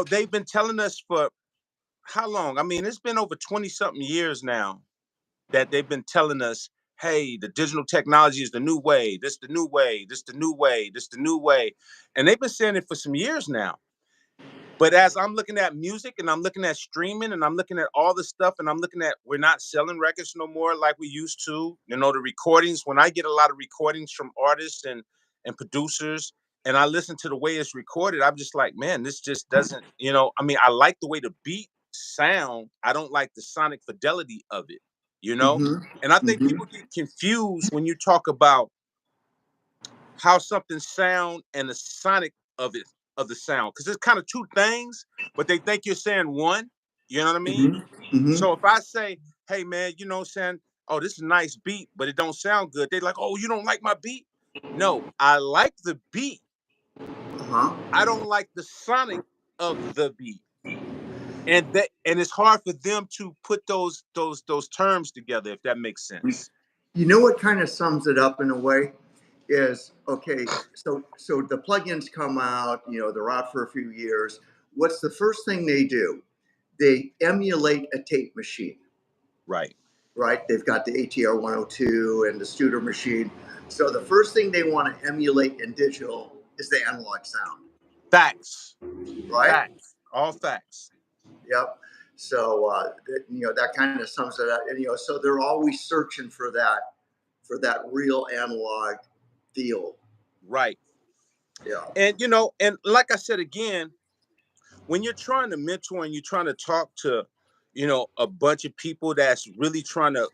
they've been telling us for how long? I mean, it's been over 20 something years now that they've been telling us, hey, the digital technology is the new way. This the new way. This the new way. This the new way. And they've been saying it for some years now. But as I'm looking at music and I'm looking at streaming and I'm looking at all the stuff and I'm looking at we're not selling records no more like we used to. The recordings, when I get a lot of recordings from artists and producers and I listen to the way it's recorded, I'm just like, man, this just doesn't, I mean, I like the way the beat sound. I don't like the sonic fidelity of it, you know? Mm-hmm. And I think Mm-hmm. people get confused when you talk about how something sound and the sonic of it of the sound because it's kind of two things, but they think you're saying one. You know what I mean? Mm-hmm. Mm-hmm. So if I say, "Hey man, saying, oh, this is a nice beat, but it don't sound good," they're like, "Oh, you don't like my beat?" No, I like the beat. Uh-huh. I don't like the sonic of the beat, and it's hard for them to put those terms together if that makes sense. You know what kind of sums it up in a way is okay. So the plugins come out. They're out for a few years. What's the first thing they do? They emulate a tape machine, Right. right? They've got the ATR 102 and the Studer machine. So the first thing they want to emulate in digital is the analog sound, Facts. right? Facts. All facts. Yep. So that kind of sums it up. And so they're always searching for that real analog feel. Right. Yeah. And like I said again, when you're trying to mentor and you're trying to talk to, a bunch of people that's really trying to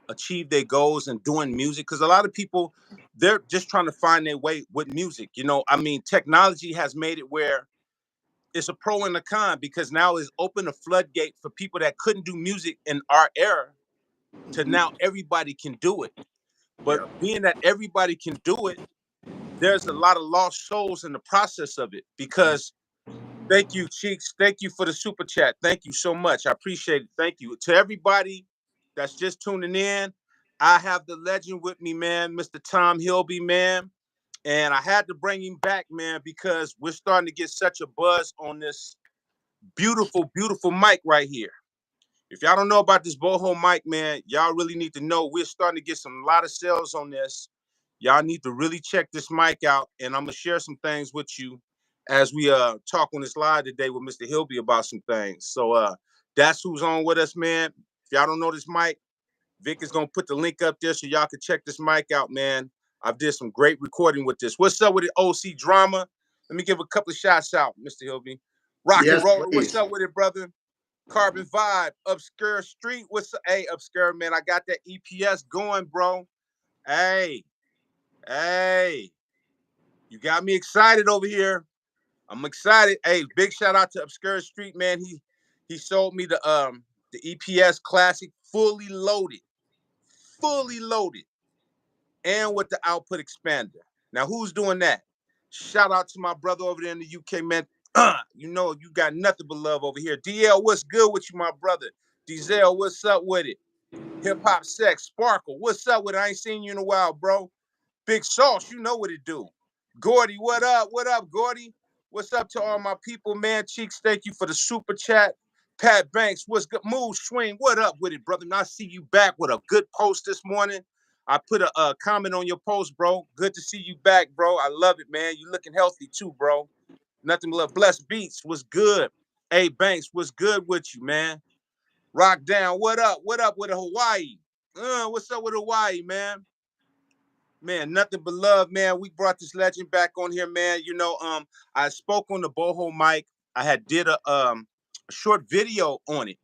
achieve their goals and doing music, because a lot of people, they're just trying to find their way with music. I mean, technology has made it where it's a pro and a con because now it's opened a floodgate for people that couldn't do music in our era to Mm-hmm. now everybody can do it. But Yep. being that everybody can do it, there's a lot of lost souls in the process of it because thank you, Cheeks. Thank you for the super chat. Thank you so much. I appreciate it. Thank you. To everybody that's just tuning in, I have the legend with me, man, Mr. Tom Hilby, man. And I had to bring him back, man, because we're starting to get such a buzz on this beautiful, beautiful mic right here. If y'all don't know about this Boho mic, man, y'all really need to know. We're starting to get a lot of sales on this. Y'all need to really check this mic out, and I'm gonna share some things with you as we talk on this live today with Mr. Hilby about some things. So that's who's on with us, man. If y'all don't know this mic, Vic is gonna put the link up there so y'all can check this mic out, man. I've did some great recording with this. What's up with the OC drama? Let me give a couple of shots out, Mr. Hilby. Rock and Yes, roller, what's please. up with it, brother? Carbon Vibe, Obscure Street. What's up? Hey, Obscure, man, I got that EPS going, bro. Hey, hey, you got me excited over here. I'm excited. Hey, big shout out to Obscure Street, man. He sold me the EPS Classic fully loaded, and with the output expander. Now, who's doing that? Shout out to my brother over there in the UK, man. You got nothing but love over here. DL, what's good with you, my brother? Diesel, what's up with it? Hip Hop Sex, Sparkle, what's up with it? I ain't seen you in a while, bro. Big Sauce, you know what it do. Gordy, what up? What up, Gordy? What's up to all my people, man? Cheeks, thank you for the super chat. Pat Banks, what's good? Mood Swing, what up with it, brother? And I see you back with a good post this morning. I put a comment on your post, bro. Good to see you back, bro. I love it, man. You looking healthy too, bro. Nothing but Blessed Beats, what's good? Hey, Banks, what's good with you, man? Rock Down, what up? What up with Hawaii? What's up with Hawaii, man? Man, nothing but love, man. We brought this legend back on here, man. I spoke on the Boho mic. I had did a short video on it.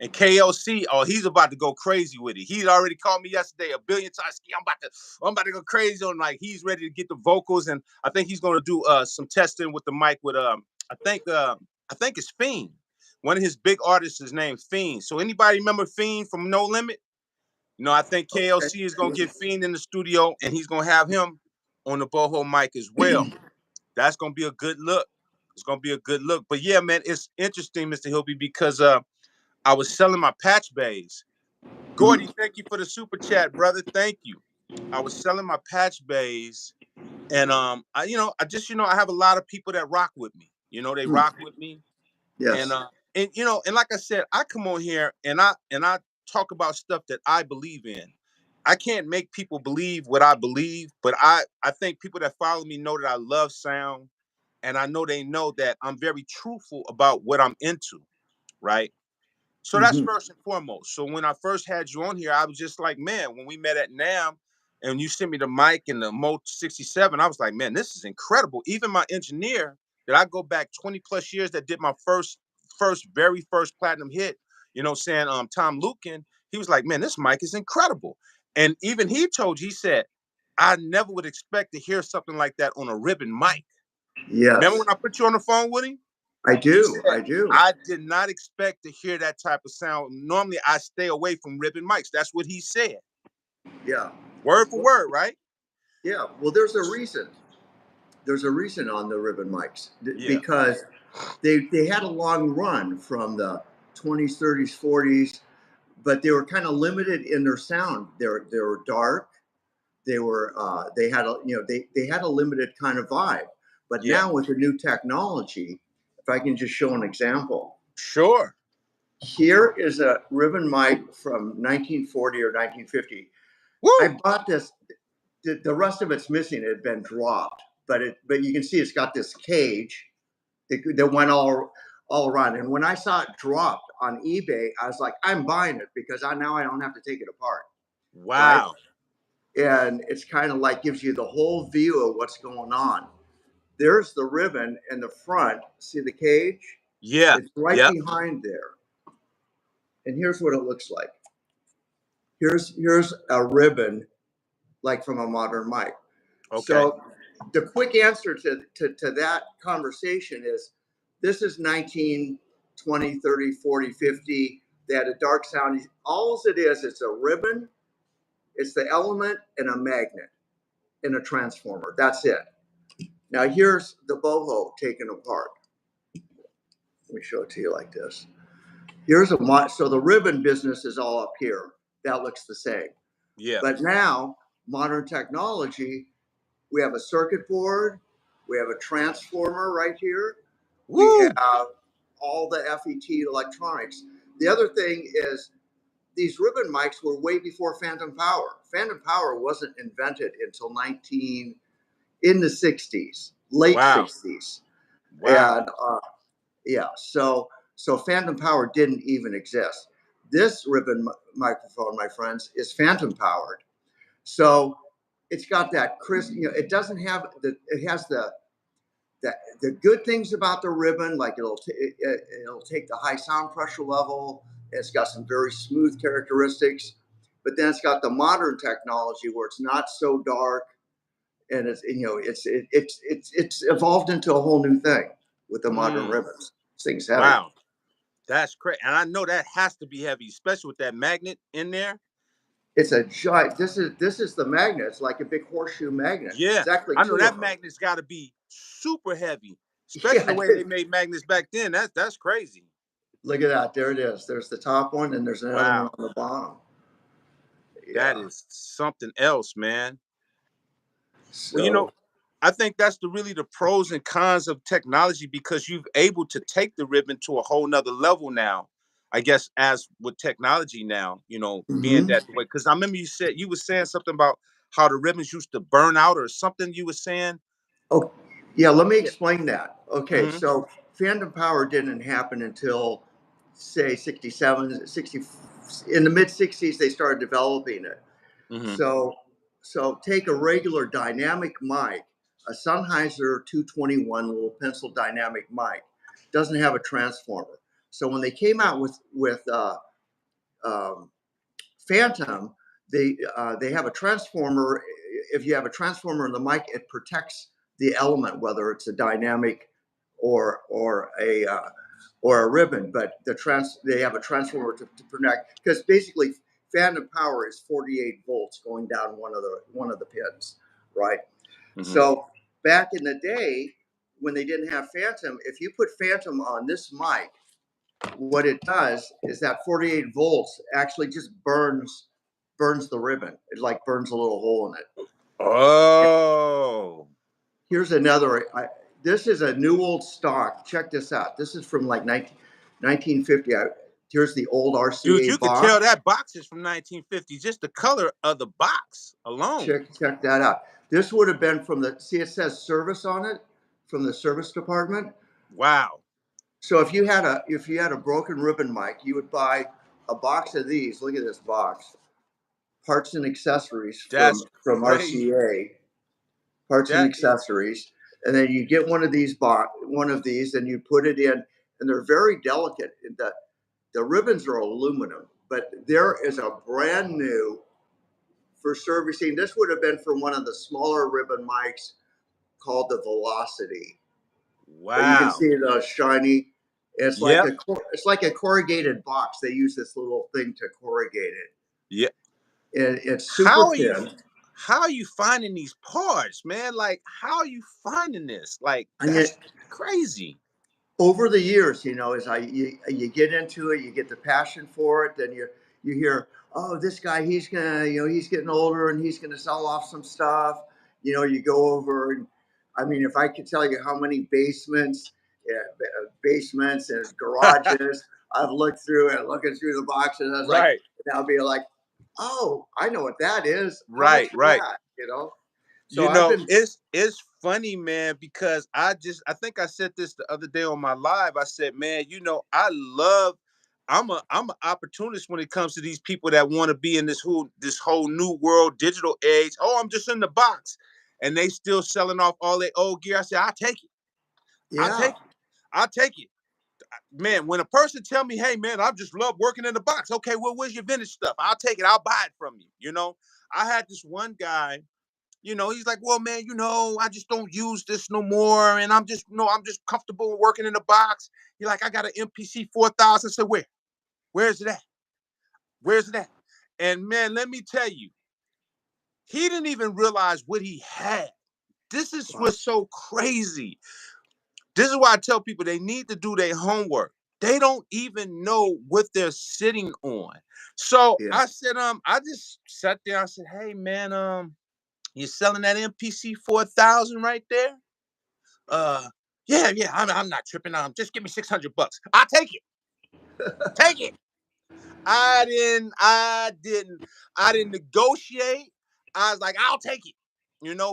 And KLC, oh, he's about to go crazy with it. He already called me yesterday a billion times. I'm about to go crazy on like he's ready to get the vocals, and I think he's gonna do some testing with the mic with I think it's Fiend. One of his big artists is named Fiend. So anybody remember Fiend from No Limit? I think Okay. KLC is gonna get Fiend in the studio, and he's gonna have him on the Boho mic as well. That's gonna be a good look. It's gonna be a good look. But yeah, man, it's interesting, Mr. Hilby, because I was selling my patch bays. Gordy, Mhm. thank you for the super chat, brother. Thank you. I was selling my patch bays, and I just I have a lot of people that rock with me. They rock with me. Yes. And you know, and like I said, I come on here and I talk about stuff that I believe in. I can't make people believe what I believe, but I think people that follow me know that I love sound, and I know they know that I'm very truthful about what I'm into, right? So that's Hmm. first and foremost. So when I first had you on here, I was just like, man, when we met at NAM and you sent me the mic and the Mo 67, I was like, man, this is incredible. Even my engineer that I go back 20 plus years that did my very first platinum hit, you know, saying Tom Lukin, he was like, man, this mic is incredible. And even he told you, he said, I never would expect to hear something like that on a ribbon mic. Remember Yes, when I put you on the phone with him? I He do. said, I do. I did not expect to hear that type of sound. Normally, I stay away from ribbon mics. That's what he said. Yeah. Word for Well, word, right? yeah. Well, there's a reason. There's a reason on the ribbon mics Yeah. because they had a long run from the 20s, 30s, 40s, but they were kind of limited in their sound. They were dark. They had they had a limited kind of vibe. But Yeah. now with the new technology, if I can just show an example, Sure. here is a ribbon mic from 1940 or 1950. I Woo. bought this. The rest of it's missing. It had been dropped, but you can see it's got this cage that went all around. And when I saw it dropped on eBay, I was like, I'm buying it because now I don't have to take it apart, right? Wow. And it's kind of like gives you the whole view of what's going on. There's the ribbon in the front. See the cage? Yeah. It's right Yep. behind there. And here's what it looks like. Here's a ribbon like from a modern mic. Okay. So the quick answer to that conversation is this is 19, 20, 30, 40, 50. They had a dark sound. All it is, it's a ribbon, it's the element and a magnet and a transformer. That's it. Now here's the Boho taken apart. Let me show it to you like this. So the ribbon business is all up here. That looks the same. Yeah. But now, modern technology, we have a circuit board, we have a transformer right here, we Woo. have all the FET electronics. The other thing is these ribbon mics were way before phantom power. Phantom power wasn't invented until 19 in the 60s, late Wow. 60s. Wow. And yeah, so phantom power didn't even exist. This ribbon microphone, my friends, is phantom powered. So it's got that crisp, it doesn't have it has the good things about the ribbon, like it'll take the high sound pressure level. It's got some very smooth characteristics, but then it's got the modern technology where it's not so dark, and it's evolved into a whole new thing with the modern Mm. ribbons. This thing's heavy. Wow. That's crazy. And I know that has to be heavy, especially with that magnet in there. It's a giant. This is the magnet. It's like a big horseshoe magnet. Yeah. It's actually I know two of that them. magnet's got to be super heavy, especially the Yeah, way they made magnets back then. That's crazy. look at that. There it is. There's the top one, and there's another one Wow. on the bottom. That Yeah. is something else, man. Well, you know, So, I think that's really the pros and cons of technology because you've able to take the ribbon to a whole nother level now. I guess as with technology now, you know, being mhm. that way. Because I remember you were saying something about how the ribbons used to burn out or something you were saying. Oh, yeah. Let me Yeah. explain that. Okay, Mm-hmm. so phantom power didn't happen until say 67, 60. In the mid 60s, they started developing it. Mm-hmm. So, so take a regular dynamic mic, a Sennheiser 221 little pencil dynamic mic, doesn't have a transformer. So when they came out with um, Phantom, they have a transformer. If you have a transformer in the mic, it protects the element, whether it's a dynamic or a ribbon. But they have a transformer to protect, because basically phantom power is 48 volts going down one of the pins, right? Mm-hmm. So back in the day when they didn't have phantom, if you put phantom on this mic, what it does is that 48 volts actually just burns the ribbon. It like burns a little hole in it. Oh. Here's another. this is a new old stock. Check this out. This is from like 1950. Here's the old Dude, RCA you could tell box. that box is from 1950. Just the color of the box alone. Check that out. This would have been from the, see, it says service on it, from the service department. Wow. So if you had a broken ribbon mic, you would buy a box of these. Look at this box. Parts and accessories That's from crazy. RCA. Parts and That is accessories. And then you get one of these and you put it in, and they're very delicate. The ribbons are aluminum, but there is a brand new for servicing. This would have been from one of the smaller ribbon mics called the Velocity. But you can wow. see the shiny. Yep. It's like a corrugated box. They use this little thing to corrugate it. Yep. And it's super How are you thin. how are you finding these parts, man? Like, how are you finding this? Like, And yet, that's crazy. over the years, as you get into it, you get the passion for it. Then you hear, oh, this guy, he's getting older and he's gonna sell off some stuff. You go over and, I mean, if I could tell you how many basements and garages I've looked through and looking through the boxes, I was like, Right. and I'll be like, oh, I know what that is. How much Right, is right. that? So I've been, It's funny, man, because I think I said this the other day on my live. I said, man, I'm an opportunist when it comes to these people that want to be in this whole new world digital age. Oh, I'm just in the box. And they still selling off all their old gear. I said, I'll take it. I'll yeah, take it. I'll take it. Man, when a person tell me, hey man, I just love working in the box. Okay, well, where's your vintage stuff? I'll take it. I'll buy it from you. I had this one guy, he's like, well, man, I just don't use this no more. And I'm just comfortable working in the box. He's like, I got an MPC 4000. I said, where? Where's it at? Where's it at? And man, let me tell you, he didn't even realize what he had. This is wow, what's so crazy. This is why I tell people they need to do their homework. They don't even know what they're sitting on. So yeah. I said, I just sat there. I said, hey man, you selling that MPC 4000 right there? Uh, yeah, yeah. I'm not tripping. Just give me $600. I'll take it. Take it. I didn't negotiate. I was like, I'll take it.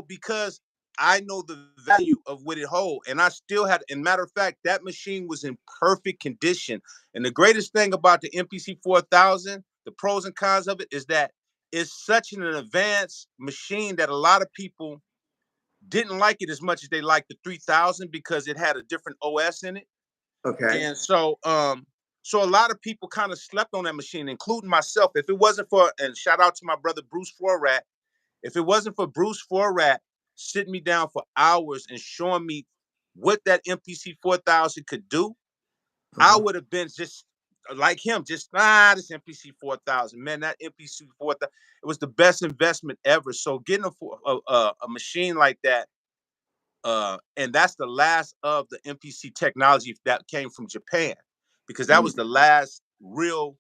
Because I know the value of what it holds. And I still had, and matter of fact, that machine was in perfect condition. And the greatest thing about the MPC 4000, the pros and cons of it, is that it's such an advanced machine that a lot of people didn't like it as much as they liked the 3000 because it had a different OS in it. Okay. And so a lot of people kind of slept on that machine, including myself. If it wasn't for, and shout out to my brother Bruce Forrat, if it wasn't for Bruce Forrat sitting me down for hours and showing me what that MPC 4000 could do, I Uh-huh. would have been just like him, just this MPC 4000, man, that MPC 4000, it was the best investment ever. So getting a machine like that, and that's the last of the MPC technology that came from Japan, because that was Mm. the last real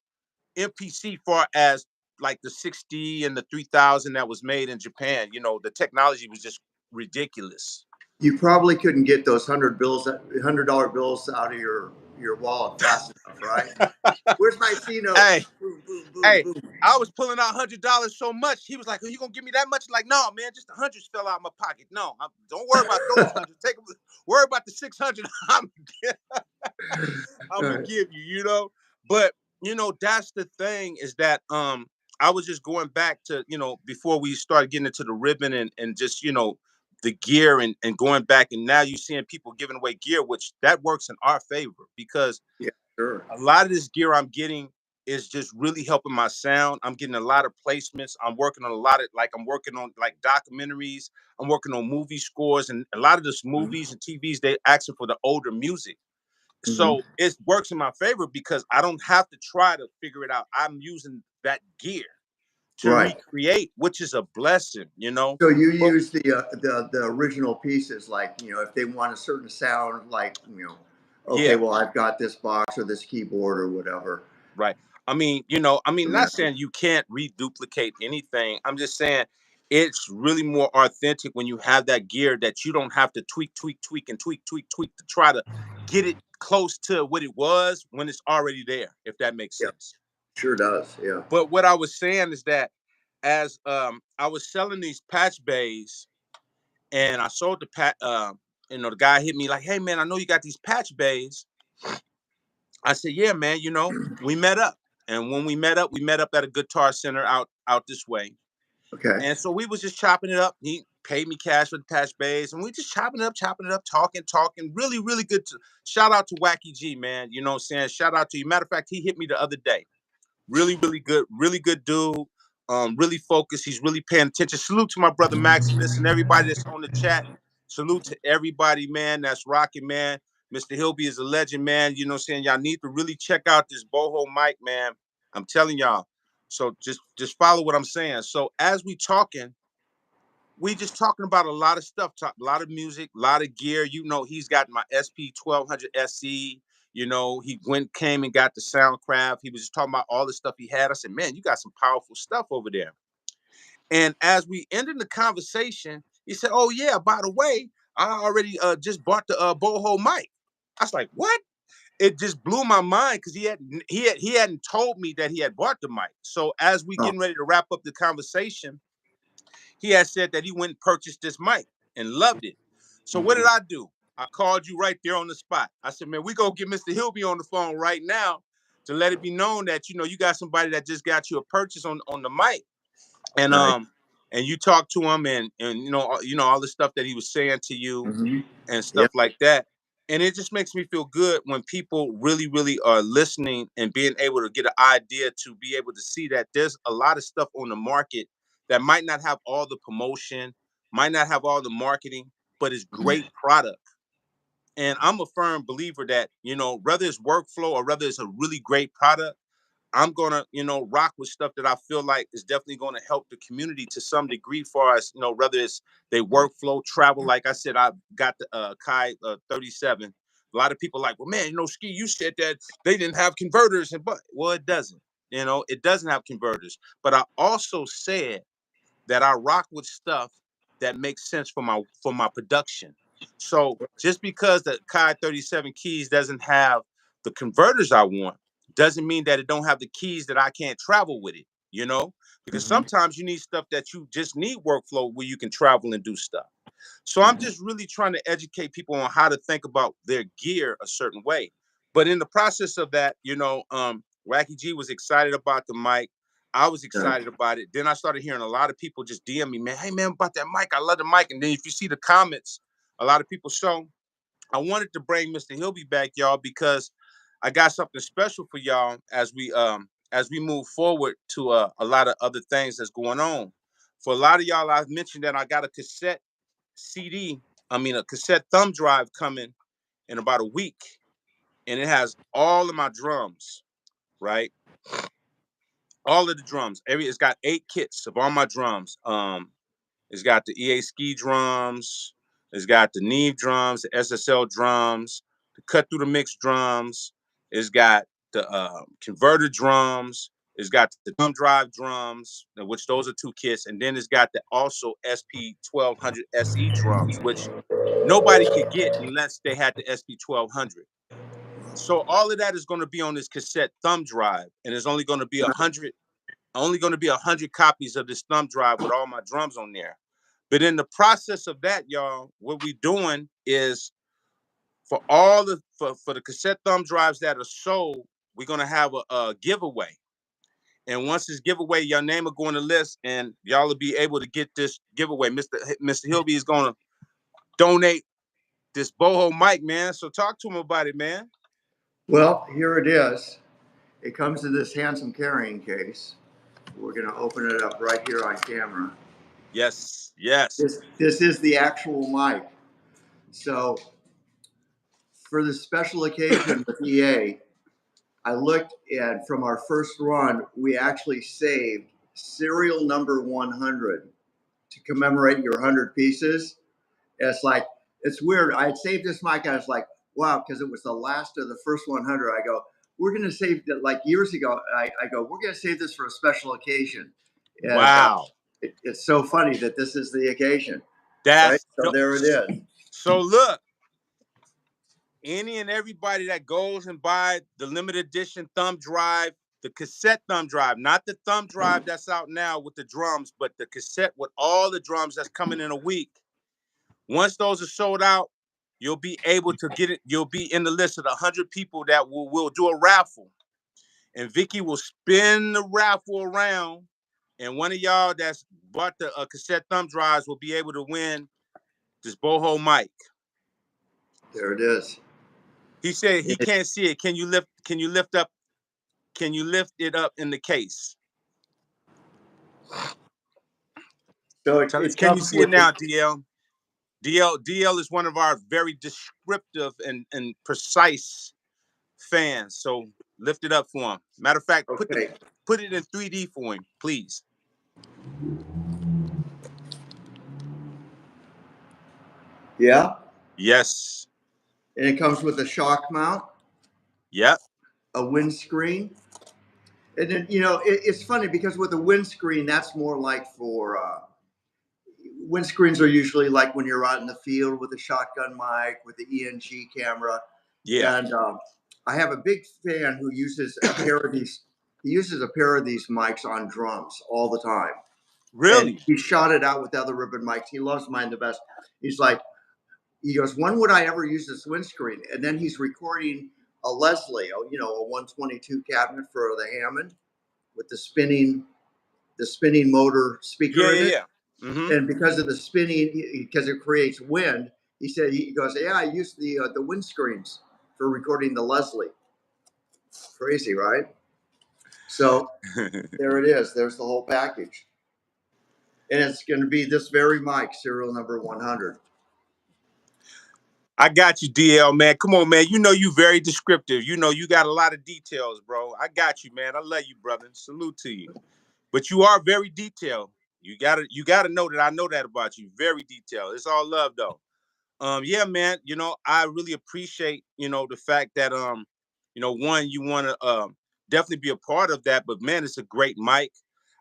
MPC far as like the 60 and the 3000 that was made in Japan. The technology was just ridiculous. You probably couldn't get those $100 bills out of your wallet fast enough, right? Where's my C note? Hey, Boom, boom, boom, hey, boom. I was pulling out $100 so much. He was like, "Are you gonna give me that much?" Like, no, man, just the hundreds fell out of my pocket. No, don't worry about those hundreds. Worry about the 600. I'm gonna Right. give you, But that's the thing, is that I was just going back to, before we started getting into the ribbon and just, the gear and going back, and now you're seeing people giving away gear, which that works in our favor, because Yeah, sure. a lot of this gear I'm getting is just really helping my sound. I'm getting a lot of placements. I'm working on a lot of, like, I'm working on like documentaries. I'm working on movie scores, and a lot of this movies and TVs, they asking for the older music. Mm-hmm. So it works in my favor because I don't have to try to figure it out. I'm using that gear to Right. recreate, which is a blessing. So you But use the original pieces, like, if they want a certain sound, like, okay, yeah, well, I've got this box or this keyboard or whatever. right. I mean, And not that's saying you can't reduplicate anything. I'm just saying, it's really more authentic when you have that gear that you don't have to tweak, and tweak to try to get it close to what it was when it's already there, if that makes Yeah, sense. sure does. Yeah. But what I was saying is that as I was selling these patch bays and I sold the the guy hit me like, hey man, I know you got these patch bays. I said, yeah, man, we met up. And when we met up at a guitar center out this way. Okay. And so we was just chopping it up. He paid me cash for the patch bays, and we just chopping it up, talking. Really, really good. Shout out to Wacky G, man. You know what I'm saying? Shout out to you. Matter of fact, he hit me the other day. Really, really good dude. Really focused. He's really paying attention. Salute to my brother Maximus and everybody that's on the chat. Salute to everybody, man. That's rocking, man. Mr. Hilby is a legend, man. You know what I'm saying? Y'all need to really check out this Boho mic, man. I'm telling y'all. So just follow what I'm saying. So as we talking, we just talking about a lot of stuff, a lot of music, a lot of gear. He's got my SP 1200 SE. He came and got the Soundcraft. He was just talking about all the stuff he had. I said, man, you got some powerful stuff over there. And as we ended the conversation, he said, oh yeah, by the way, I already just bought the Boho mic. I was like, what? It just blew my mind because he hadn't told me that he had bought the mic. So as we Oh. getting ready to wrap up the conversation, he had said that he went and purchased this mic and loved it. So what did I do? I called you right there on the spot. I said, man, we go get Mr. Hilby on the phone right now to let it be known that you got somebody that just got you a purchase on the mic. And Right. and you talked to him and all the stuff that he was saying to you Mm-hmm. and Yeah. stuff like that. And it just makes me feel good when people really, really are listening and being able to get an idea to be able to see that there's a lot of stuff on the market that might not have all the promotion, might not have all the marketing, but it's great product. And I'm a firm believer that, whether it's workflow or whether it's a really great product, I'm gonna, rock with stuff that I feel like is definitely gonna help the community to some degree for us, whether it's their workflow, travel. Like I said, I got the Kai 37. A lot of people like, well, man, Ski, you said that they didn't have converters, well, it doesn't. It doesn't have converters. But I also said that I rock with stuff that makes sense for my production. So just because the Kai 37 keys doesn't have the converters I want, doesn't mean that it don't have the keys that I can't travel with it, because Mm-hmm. sometimes you need stuff that you just need workflow where you can travel and do stuff. So I'm just really trying to educate people on how to think about their gear a certain way. But in the process of that, Wacky G was excited about the mic. I was Okay. excited about it. Then I started hearing a lot of people just DM me, man, hey man, about that mic. I love the mic. And then if you see the comments, a lot of people show. I wanted to bring Mr. Hilby back, y'all, because I got something special for y'all as we move forward to a lot of other things that's going on. For a lot of y'all, I've mentioned that I got a a cassette thumb drive coming in about a week, and it has all of my drums, right? All of the drums. It's got 8 kits of all my drums. It's got the EA Ski drums. It's got the Neve drums, the SSL drums, the cut through the mix drums. It's got the converter drums. It's got the thumb drive drums, which those are 2 kits, and then it's got the also SP 1200 SE drums, which nobody could get unless they had the SP 1200. So all of that is going to be on this cassette thumb drive, and it's only going to be 100 copies of this thumb drive with all my drums on there. But in the process of that, y'all, what we doing is for the cassette thumb drives that are sold, we're gonna have a giveaway. And once this giveaway, your name will go on the list, and y'all will be able to get this giveaway. Mr. Hilby is gonna donate this Boho mic, man. So talk to him about it, man. Well, here it is. It comes in this handsome carrying case. We're going to open it up right here on camera. Yes, yes. This is the actual mic. So for this special occasion with EA, I looked at from our first run, we actually saved serial number 100 to commemorate your 100 pieces. It's weird. I had saved this mic. I was like, wow, because it was the last of the first 100. I go, we're going to save that like years ago. I go, we're going to save this for a special occasion. And Wow. It's so funny that this is the occasion, right? That's So there it is. so look, any and everybody that goes and buy the limited edition thumb drive, the cassette thumb drive, not the thumb drive that's out now with the drums, but the cassette with all the drums that's coming in a week. Once those are sold out, you'll be able to get it. You'll be in the list of the 100 people that will do a raffle. And Vicky will spin the raffle around. And one of y'all that's bought the cassette thumb drives will be able to win this Boho mic. There it is. He said he can't see it. Can you lift it up in the case? So it Can you comes see it with now, DL? DL is one of our very descriptive and precise fans. So lift it up for him. Matter of fact, okay. put it in 3D for him, please. Yeah. Yes. And it comes with a shock mount. Yep. A windscreen. And then, it's funny because with a windscreen, that's more like for windscreens are usually like when you're out in the field with a shotgun mic, with the ENG camera. Yeah. And I have a big fan who uses a pair of these. He uses a pair of these mics on drums all the time. Really? And he shot it out with other ribbon mics. He loves mine the best. He goes, when would I ever use this windscreen? And then he's recording a Leslie, a 122 cabinet for the Hammond with the spinning motor speaker in it. Yeah. Mm-hmm. And because of the spinning, because it creates wind, he goes, yeah, I use the windscreens for recording the Leslie. Crazy, right? So there it is. There's the whole package. And it's going to be this very mic, serial number 100. I got you, DL, man. Come on, man. You very descriptive. You got a lot of details, bro. I got you, man. I love you, brother. Salute to you. But you are very detailed. You gotta know that I know that about you. Very detailed. It's all love though. Yeah, man, I really appreciate, the fact that one, you want to definitely be a part of that, but man, it's a great mic.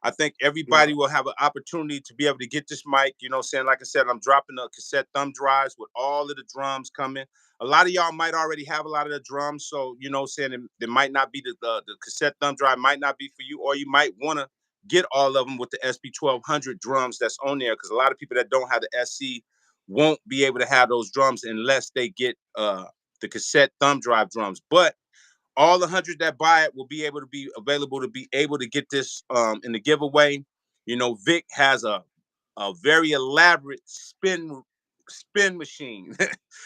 I think everybody will have an opportunity to be able to get this mic, saying, like I said, I'm dropping the cassette thumb drives with all of the drums coming. A lot of y'all might already have a lot of the drums, so saying there might not be the cassette thumb drive might not be for you, or you might want to get all of them with the SB 1200 drums that's on there, because a lot of people that don't have the SC won't be able to have those drums unless they get the cassette thumb drive drums. But all the 100 that buy it will be able to be available to be able to get this in the giveaway. Vic has a very elaborate spin machine.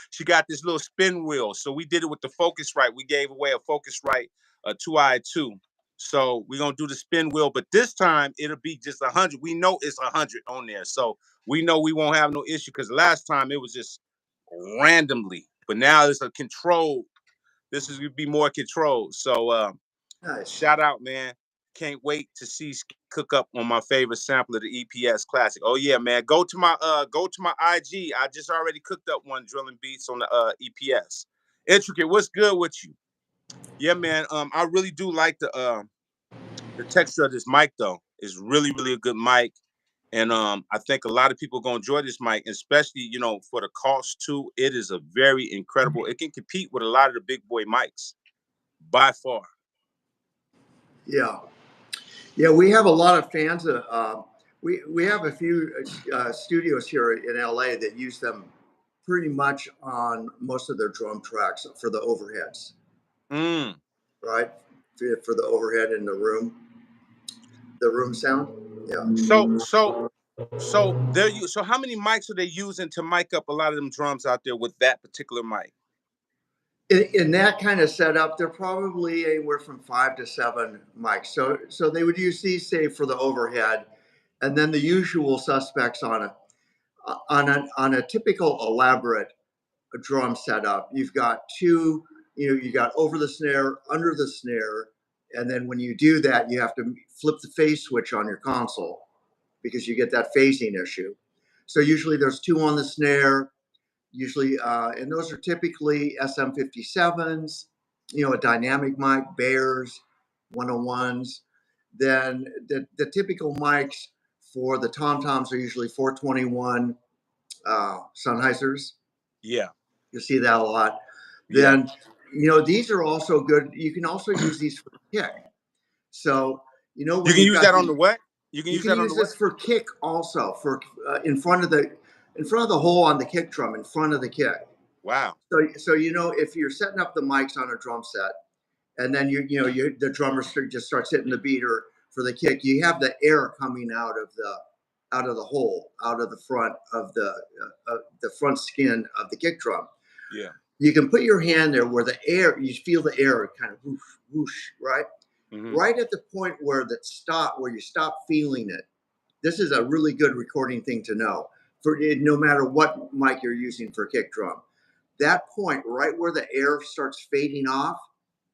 She got this little spin wheel. So we did it with the Focusrite. We gave away a Focusrite 2i2. So we're gonna do the spin wheel, but this time it'll be just 100. We know it's 100 on there, so we know we won't have no issue, because last time it was just randomly, but now it's a control. This is gonna be more controlled. So Nice. shout out, man. Can't wait to see cook up on my favorite sample of the EPS classic. Oh yeah, man. Go to my IG. I just already cooked up one drilling beats on the EPS. Intricate, what's good with you? Yeah, man. I really do like the texture of this mic though. It's really, really a good mic. And I think a lot of people are gonna enjoy this mic, especially, for the cost too. It is a very incredible, it can compete with a lot of the big boy mics by far. Yeah. Yeah, we have a lot of fans. We have a few studios here in LA that use them pretty much on most of their drum tracks for the overheads. Right? For the overhead in the room sound. Yeah. So how many mics are they using to mic up a lot of them drums out there with that particular mic? In that kind of setup, they're probably anywhere from 5 to 7 mics. So they would use these, say, for the overhead, and then the usual suspects on a typical elaborate drum setup. You've got two, you got over the snare, under the snare, and then when you do that, you have to flip the phase switch on your console because you get that phasing issue. So usually there's two on the snare. Usually, and those are typically SM57s, a dynamic mic, Bears, 101s. Then the typical mics For the tom toms, are usually 421 Sennheisers. Yeah. You see that a lot. Yeah. Then, these are also good. You can also use these for kick. So, You when can you've use got that on the what? You can you use can that on the use what? this for kick also, for in front of the hole on the kick drum, in front of the kick. Wow. So if you're setting up the mics on a drum set, and then the drummer just starts hitting the beater for the kick, you have the air coming out of the hole, out of the front of the front skin of the kick drum. Yeah. You can put your hand there where you feel the air kind of whoosh, whoosh, right? Mm-hmm. Right at the point where you stop feeling it. This is a really good recording thing to know for no matter what mic you're using for kick drum. That point, right where the air starts fading off,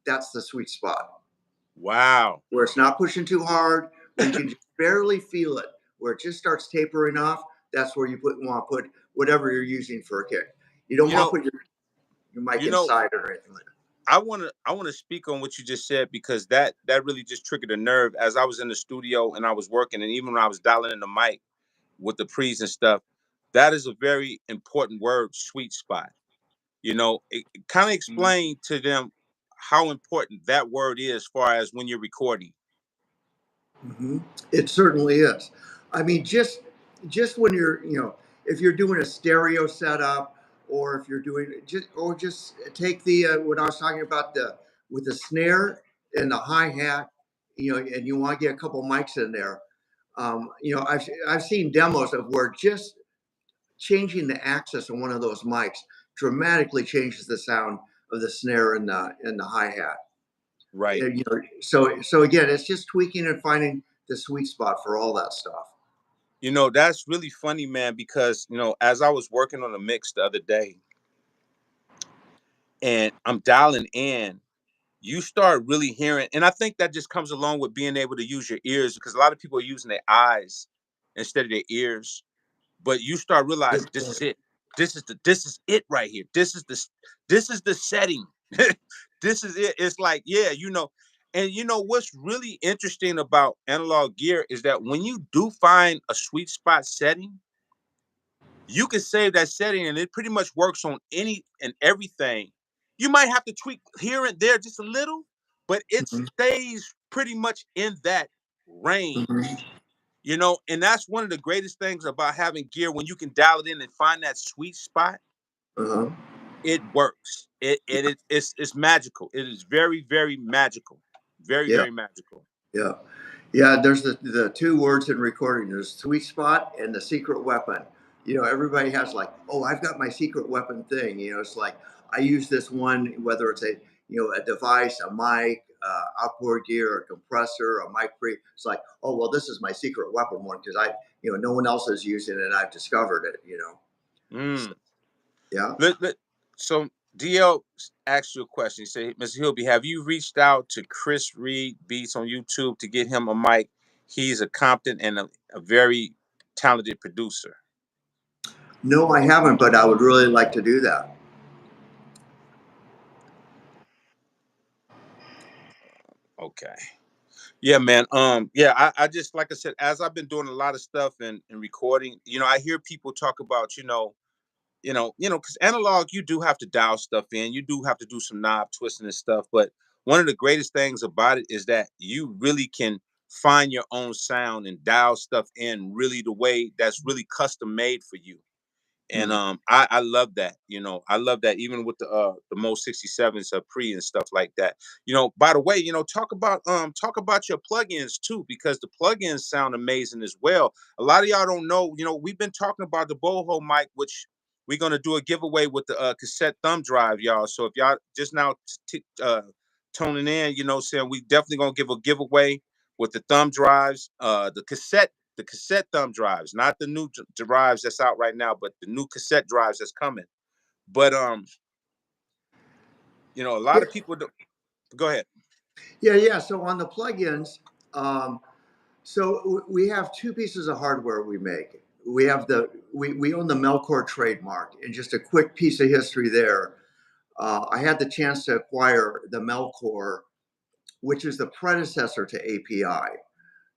that's the sweet spot. Wow. Where it's not pushing too hard, where you can just barely feel it, where it just starts tapering off. That's where you want to put whatever you're using for a kick. You don't want to put your mic You know, inside or anything like that. I wanna speak on what you just said, because that really just triggered a nerve as I was in the studio and I was working, and even when I was dialing in the mic with the pre's and stuff. That is a very important word, sweet spot. Kind of explain to them how important that word is as far as when you're recording. Hmm. It certainly is. I mean, just when if you're doing a stereo setup, or if you're doing just take the what I was talking about, with the snare and the hi hat, and you want to get a couple mics in there. I've seen demos of where just changing the axis on one of those mics dramatically changes the sound of the snare and the hi hat. Right. So again, it's just tweaking and finding the sweet spot for all that stuff. That's really funny, man, because as I was working on a mix the other day and I'm dialing in, you start really hearing, and I think that just comes along with being able to use your ears, because a lot of people are using their eyes instead of their ears. But you start realizing Good this is point. it. This is it right here. This is the setting. This is it. It's like, yeah, and what's really interesting about analog gear is that when you do find a sweet spot setting, you can save that setting and it pretty much works on any and everything. You might have to tweak here and there just a little, but it Mhm, stays pretty much in that range. mhm, And that's one of the greatest things about having gear. When you can dial it in and find that sweet spot, uh-huh. it works. It's magical. It is very, very magical. Very, Yeah, very magical. yeah, yeah. There's the two words in recording. There's sweet spot and the secret weapon. Everybody has like, oh, I've got my secret weapon thing. It's like I use this one, whether it's a device, a mic, outboard gear, a compressor, a mic pre. It's like, oh, well, this is my secret weapon one because no one else is using it, and I've discovered it. So, Mm. yeah. So DL asked you a question. He said, Mr. Hilby, have you reached out to Chris Reed Beats on YouTube to get him a mic? He's a competent and a very talented producer. No, I haven't, but I would really like to do that. Okay. Yeah, man. Yeah, I just, like I said, as I've been doing a lot of stuff and recording, I hear people talk about, because analog, you do have to dial stuff in, you do have to do some knob twisting and stuff. But one of the greatest things about it is that you really can find your own sound and dial stuff in really the way that's really custom made for you. And Mm. I love that. I love that, even with the Mo 67s pre and stuff like that. By the way, talk about your plugins too, because the plugins sound amazing as well. A lot of y'all don't know, we've been talking about the Boho mic, which we're gonna do a giveaway with the cassette thumb drive, y'all. So if y'all just now tuning in, saying we definitely gonna give a giveaway with the thumb drives, the cassette thumb drives, not the new drives that's out right now, but the new cassette drives that's coming. But a lot Yeah, of people do. Go ahead. yeah. So on the plugins, um, we have two pieces of hardware we make. We own the Melcore trademark, and just a quick piece of history there. I had the chance to acquire the Melcore, which is the predecessor to API.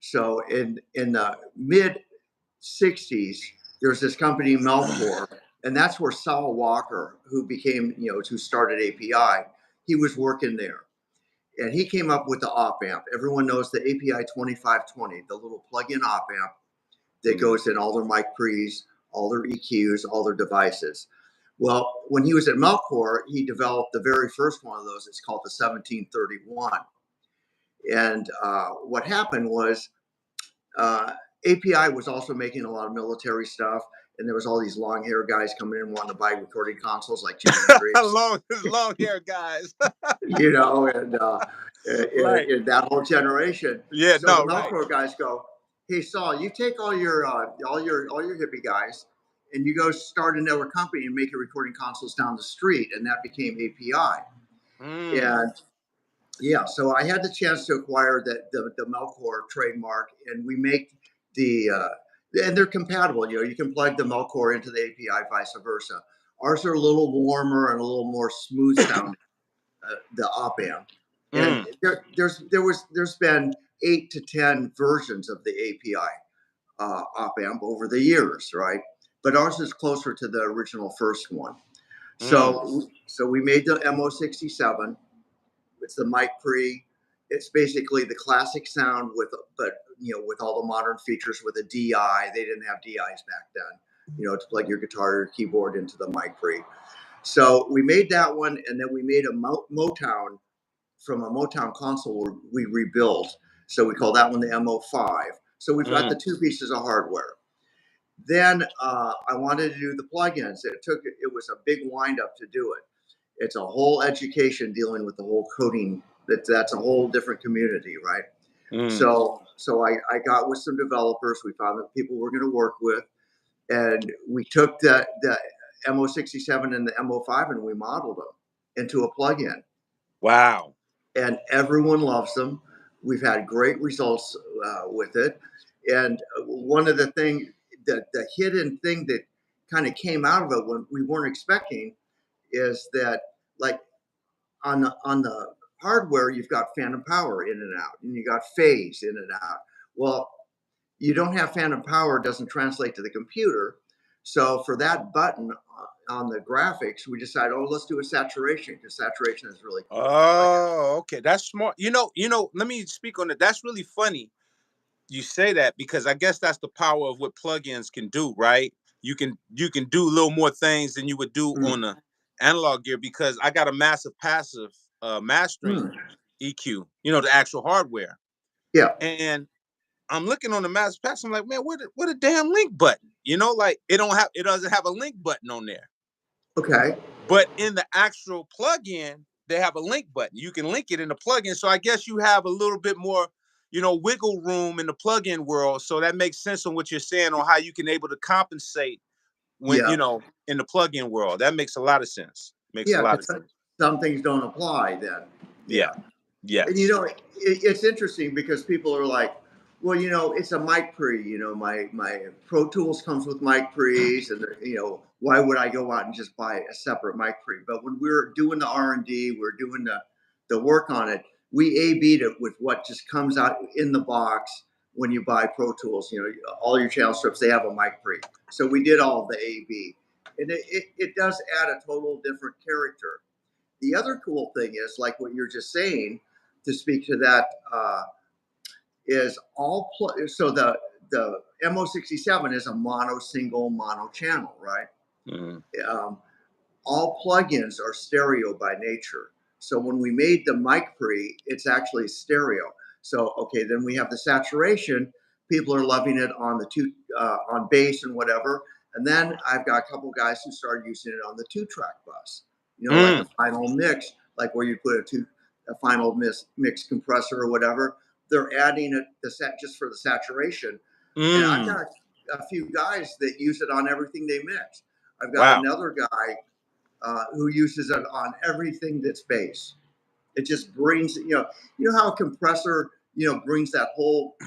So in the mid 60s, there's this company, Melcor, and that's where Sal Walker, who became, who started API, he was working there. And he came up with the op amp. Everyone knows the API 2520, the little plug-in op amp that goes in all their mic pre's, all their EQs, all their devices. Well, when he was at Melcor, he developed the very first one of those. It's called the 1731. And what happened was API was also making a lot of military stuff. And there was all these long hair guys coming in wanting to buy recording consoles like Jimmy Hendrix. long hair guys. And Right. in that whole generation. Yeah, So no, the right. Melcor guys go, hey Saul, you take all your hippie guys and you go start another company and make your recording consoles down the street, and that became API. And yeah, so I had the chance to acquire the Melcor trademark, and we make and they're compatible. You can plug the Melcor into the API, vice versa. Ours are a little warmer and a little more smooth sounding, the op amp. And there's been 8 to 10 versions of the API op amp over the years, right? But ours is closer to the original first one. So we made the MO67. It's the mic pre. It's basically the classic sound with all the modern features with a DI. They didn't have DIs back then, to plug your guitar or keyboard into the mic pre. So we made that one, and then we made a Motown from a Motown console we rebuilt. So we call that one the MO5. So we've got the two pieces of hardware. Then I wanted to do the plugins. It was a big wind up to do it. It's a whole education dealing with the whole coding. That's a whole different community, right? So I got with some developers. We found that people we're going to work with, and we took the MO67 and the MO5 and we modeled them into a plugin. Wow. And everyone loves them. We've had great results with it. And one of the things, the hidden thing that kind of came out of it when we weren't expecting is that, like, on the hardware, you've got phantom power in and out, and you got phase in and out. Well, you don't have phantom power, doesn't translate to the computer. So for that button on the graphics, we decided, let's do a saturation, because saturation is really cool. Oh, okay, that's smart. Let me speak on it. That's really funny you say that, because I guess that's the power of what plugins can do, right? You can do a little more things than you would do on the analog gear, because I got a massive passive mastering EQ, the actual hardware. Yeah. And I'm looking on the massive passive, I'm like, man, what a damn link button? Like it doesn't have a link button on there. Okay. But in the actual plugin, they have a link button. You can link it in the plugin. So I guess you have a little bit more, wiggle room in the plugin world. So that makes sense on what you're saying on how you can able to compensate when, in the plugin world. That makes a lot of sense. Makes a lot of sense. Some things don't apply then. Yeah. Yeah. And it's interesting because people are like, well, it's a mic pre, my Pro Tools comes with mic pre's, and why would I go out and just buy a separate mic pre? But when we're doing the R&D, we're doing the work on it, we A/B'd it with what just comes out in the box when you buy Pro Tools. All your channel strips, they have a mic pre. So we did all the A/B, and it does add a total different character. The other cool thing is, like what you're just saying, to speak to that, is so the MO67 is a single mono channel, right? All plugins are stereo by nature. So when we made the mic pre, it's actually stereo. So okay, then we have the saturation. People are loving it on on bass and whatever. And then I've got a couple guys who started using it on the 2-track bus. Like the final mix, like where you put a final mix compressor or whatever. They're adding the set just for the saturation. And I've got a few guys that use it on everything they mix. I've got another guy who uses it on everything that's bass. It just brings, how a compressor, brings that whole,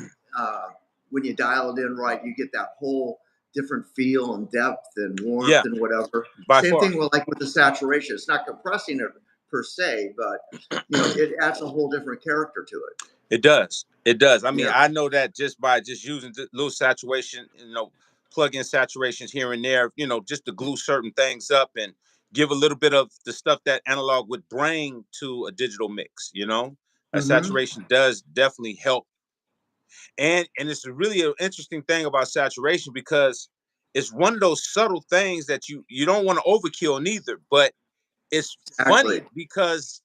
when you dial it in right, you get that whole different feel and depth and warmth and whatever. Same thing with the saturation. It's not compressing it per se, but you know, it adds a whole different character to it. It does. It does. I mean, Yeah. I know that just by just using the little saturation, plug in saturations here and there, just to glue certain things up and give a little bit of the stuff that analog would bring to a digital mix. That Mm-hmm. saturation does definitely help. And it's really an interesting thing about saturation because it's one of those subtle things that you don't want to overkill neither, but it's funny Exactly. because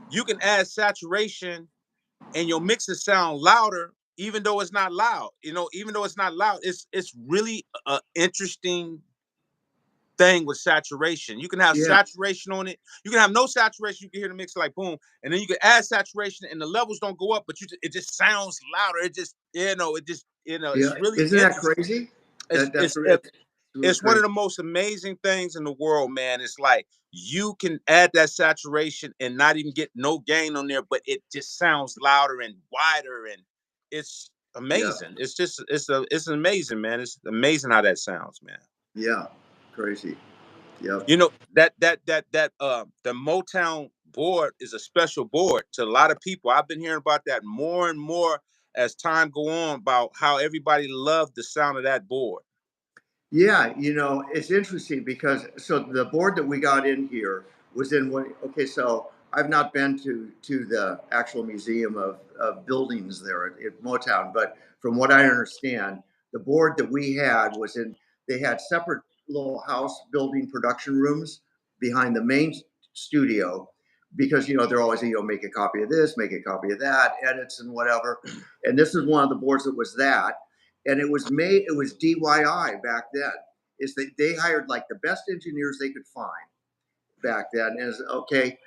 you can add saturation and your mixes sound louder even though it's not loud. Even though it's not loud, it's really an interesting thing with saturation. You can have Yeah. saturation on it. You can have no saturation. You can hear the mix like boom, and then you can add saturation, and the levels don't go up, but it just sounds louder. It just Yeah. it's really Isn't that interesting. crazy? It's That's it's really, really it's one of crazy. the most amazing things in the world, man. It's like you can add that saturation and not even get no gain on there, but it just sounds louder and wider, and it's Yeah. amazing. It's amazing, man. It's amazing how that sounds, man. Yeah. Crazy. Yep. That the Motown board is a special board to a lot of people. I've been hearing about that more and more as time go on about how everybody loved the sound of that board. Yeah, you know, it's interesting because so the board that we got in here was in what okay, so I've not been to the actual museum of buildings there at Motown, but from what I understand, the board that we had was in they had separate little house building production rooms behind the main studio because they're always make a copy of this, make a copy of that, edits and whatever. And this is one of the boards that was that and it was DIY back then. Is they hired like the best engineers they could find back then. And it's okay,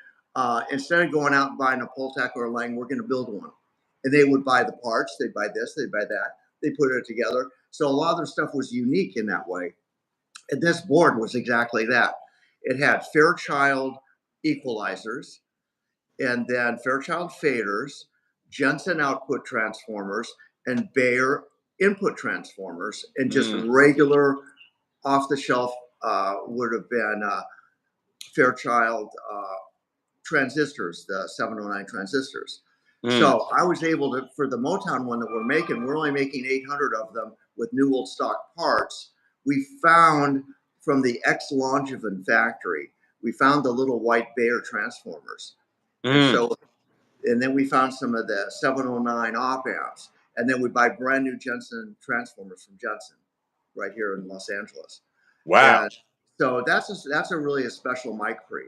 instead of going out and buying a Pultec or a Lang, we're going to build one. And they would buy the parts, they'd buy this, they'd buy that, they put it together. So a lot of their stuff was unique in that way. And this board was exactly that. It had Fairchild equalizers, and then Fairchild faders, Jensen output transformers, and Bayer input transformers, and just Mm, regular off the shelf would have been Fairchild transistors, the 709 transistors. mm, So I was able to, for the Motown one that we're only making 800 of them with new old stock parts. We found from the ex Longevin factory, we found the little white Bayer transformers. And mm. so and then we found some of the 709 op amps, and then we buy brand new Jensen transformers from Jensen, right here in Los Angeles. Wow. And so that's a really a special mic pre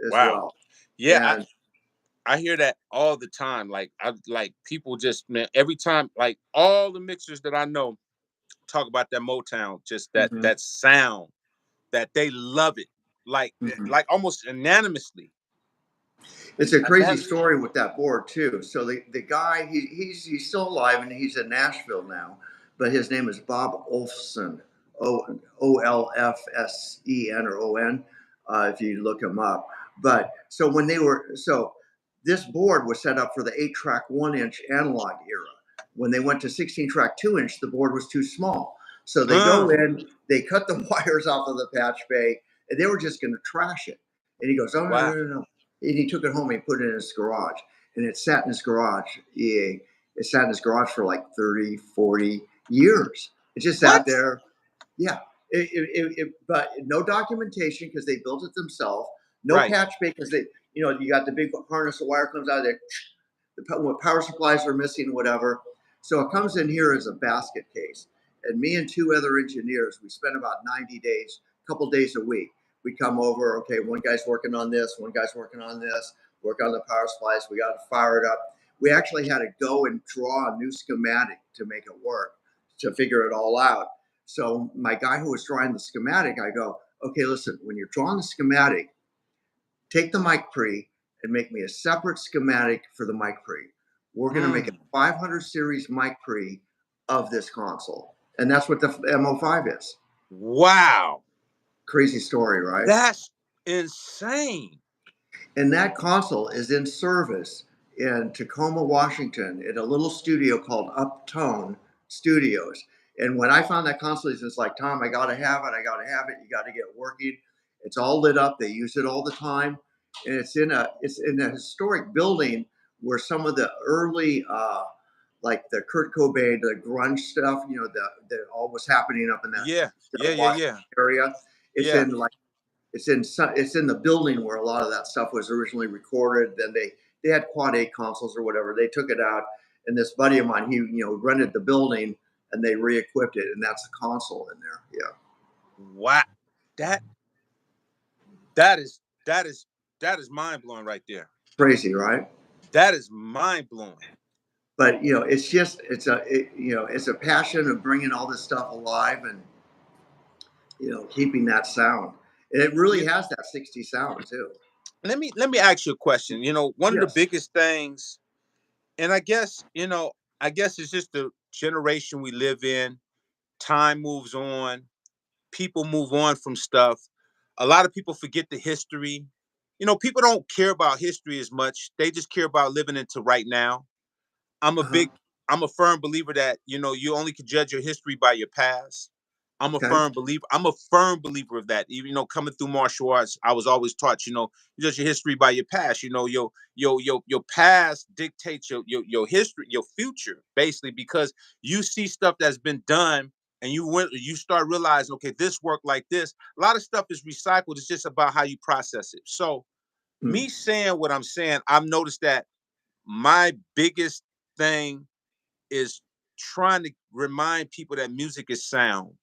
as Wow. well. Yeah, And I hear that all the time. Like I like people just, man, every time, like all the mixers that I know talk about that Motown, just that mhm, that sound, that they love it. Like mhm. like almost unanimously. It's a crazy Unanimously. story with that board too. So the guy he's still alive and he's in Nashville now, but his name is Bob Olfsen, Olfsen or On, if you look him up. But so this board was set up for the 8-track 1-inch analog era. When they went to 16-track 2-inch, the board was too small. So they go Mm, in, they cut the wires off of the patch bay, and they were just going to trash it. And he goes, "Oh no, wow. no, no, no!" And he took it home and put it in his garage, and it sat in his garage. Yeah, it sat in his garage for like 30, 40 years. It just sat What? there. Yeah. But no documentation because they built it themselves. No Right. patch bay because you got the big harness, the wire comes out of there. The power supplies are missing, whatever. So it comes in here as a basket case. And me and two other engineers, we spent about 90 days, a couple days a week. We come over, okay, one guy's working on this, one guy's working on this, work on the power supplies. We got to fire it up. We actually had to go and draw a new schematic to make it work, to figure it all out. So my guy who was drawing the schematic, I go, okay, listen, when you're drawing the schematic, take the mic pre and make me a separate schematic for the mic pre. We're going to make a Mm, 500 series mic pre of this console. And that's what the MO5 is. wow. Crazy story, right? That's insane. And that console is in service in Tacoma, Washington, at a little studio called Uptone Studios. And when I found that console, it's like, Tom, I got to have it. I got to have it. You got to get working. It's all lit up. They use it all the time. and it's in a historic building where some of the early like the Kurt Cobain, the grunge stuff, you know, the all was happening up in that Yeah, yeah, yeah, Washington yeah, area. It's yeah. in like it's in the building where a lot of that stuff was originally recorded. Then they had quad 8 consoles or whatever. They took it out, and this buddy of mine, he rented the building and they re-equipped it, and that's a console in there. Yeah, Wow, that that is that is that is mind blowing right there. crazy, right? That is mind blowing. But it's just it's a passion of bringing all this stuff alive and keeping that sound. And it really You has that 60 sound too. let me ask you a question. One of the Yes. biggest things, and I guess it's just the generation we live in. Time moves on, people move on from stuff. A lot of people forget the history. People don't care about history as much. They just care about living into right now. I'm a Uh-huh. big, I'm a firm believer that you only can judge your history by your past. I'm a Okay. firm believer. I'm a firm believer of that. Even coming through martial arts, I was always taught, you judge your history by your past. Your past dictates your history, your future, basically, because you see stuff that's been done, and you start realizing, okay, this worked like this. A lot of stuff is recycled. It's just about how you process it. So, Mm. me saying what I'm saying, I've noticed that my biggest thing is trying to remind people that music is sound.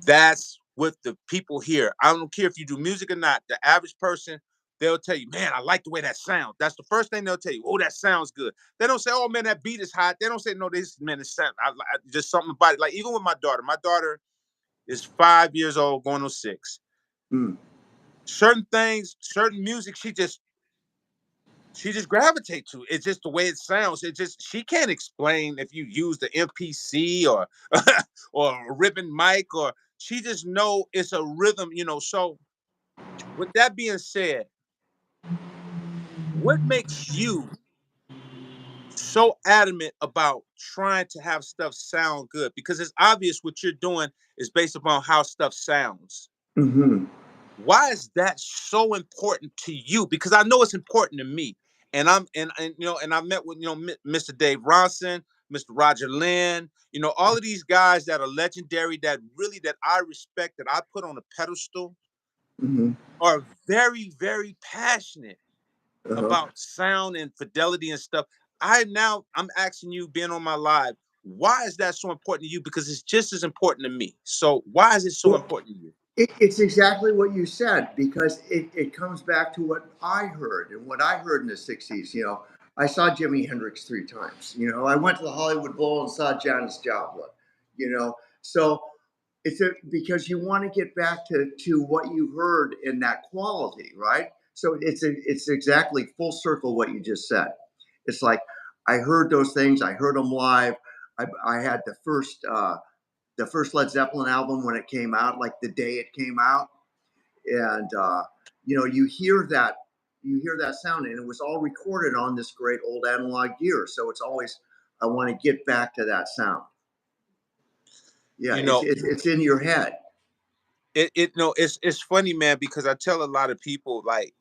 That's what the people hear. I don't care if you do music or not. The average person, they'll tell you, man, I like the way that sounds. That's the first thing they'll tell you. Oh, that sounds good. They don't say, oh man, that beat is hot. They don't say, no, this man is sound. Just something about it. Like even with my daughter. My daughter is 5 years old, going on 6. Mm. Certain things, certain music, she just gravitate to. It's just the way it sounds. It just she can't explain if you use the MPC or or a ribbon mic, or she just know it's a rhythm. So with that being said, what makes you so adamant about trying to have stuff sound good? Because it's obvious what you're doing is based upon how stuff sounds. Hmm. Why is that so important to you? Because I know it's important to me. And I met with Mr. Dave Ronson, Mr. Roger Lynn, all of these guys that are legendary, that really that I respect, that I put on a pedestal, Hmm. are very, very passionate Uh-huh. about sound and fidelity and stuff. I'm asking you, being on my live, why is that so important to you? Because it's just as important to me. So why is it so Well, important to you? it's exactly what you said because it comes back to what I heard and what I heard in the 60s. I saw Jimi Hendrix 3 times. I went to the Hollywood Bowl and saw Janis Joplin. So because you want to get back to what you heard in that quality, right? So it's exactly full circle what you just said. It's like I heard those things, I heard them live. I had the first Led Zeppelin album when it came out, like the day it came out, and you hear that sound, and it was all recorded on this great old analog gear. So it's always I want to get back to that sound. Yeah, You it's know, it's, it's in your head. it no it's funny, man, because I tell a lot of people, like,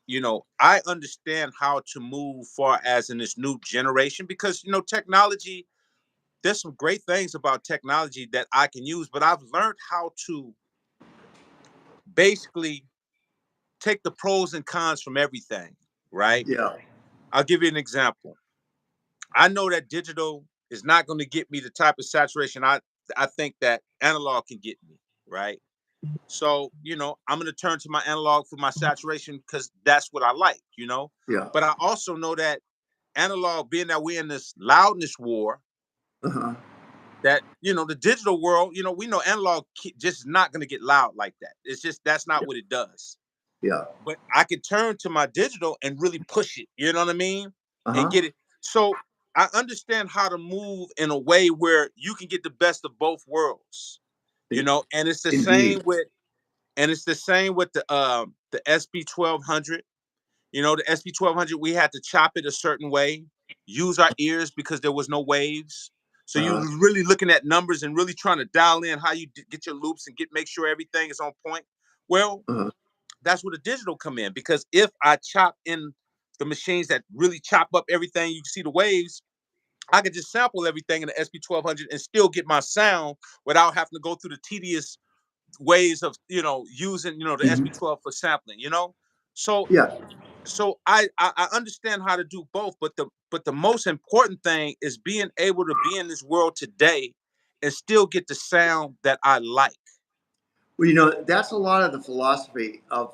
I understand how to move far as in this new generation, because technology, there's some great things about technology that I can use, but I've learned how to basically take the pros and cons from everything, right? Yeah. I'll give you an example. I know that digital is not going to get me the type of saturation I think that analog can get me, right? So, I'm going to turn to my analog for my saturation because that's what I like. Yeah. But I also know that analog, being that we're in this loudness war, Uh-huh. that, the digital world, we know analog just not going to get loud like that. It's just, that's not Yeah. what it does. Yeah. But I could turn to my digital and really push it, you know what I mean? And Uh-huh. get it. So I understand how to move in a way where you can get the best of both worlds, and it's the Indeed. same with the SB 1200. The SB 1200, we had to chop it a certain way, use our ears because there was no waves. So you Uh-huh. really looking at numbers and really trying to dial in how you get your loops and make sure everything is on point. Well, Uh-huh. that's where the digital come in, because if I chop in the machines that really chop up everything, you can see the waves. I could just sample everything in the SP1200 and still get my sound without having to go through the tedious ways of using the Mhm. SP12 for sampling. So Yeah. I understand how to do both, but the most important thing is being able to be in this world today and still get the sound that I like. Well, that's a lot of the philosophy of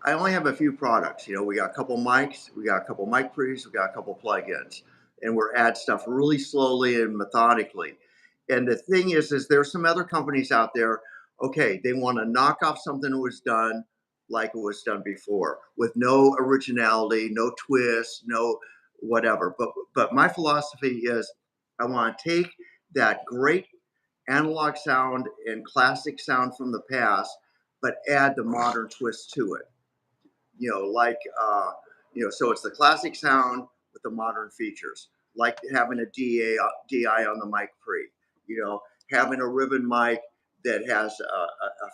I only have a few products. We got a couple mics, we got a couple mic pre's, we got a couple plugins, and we're add stuff really slowly and methodically. And the thing is there's some other companies out there. Okay, they want to knock off something that was done like it was done before, with no originality, no twist, no whatever. But my philosophy is, I want to take that great analog sound and classic sound from the past, but add the modern twist to it. Like so it's the classic sound with the modern features, like having a DI on the mic pre, you know, having a ribbon mic that has a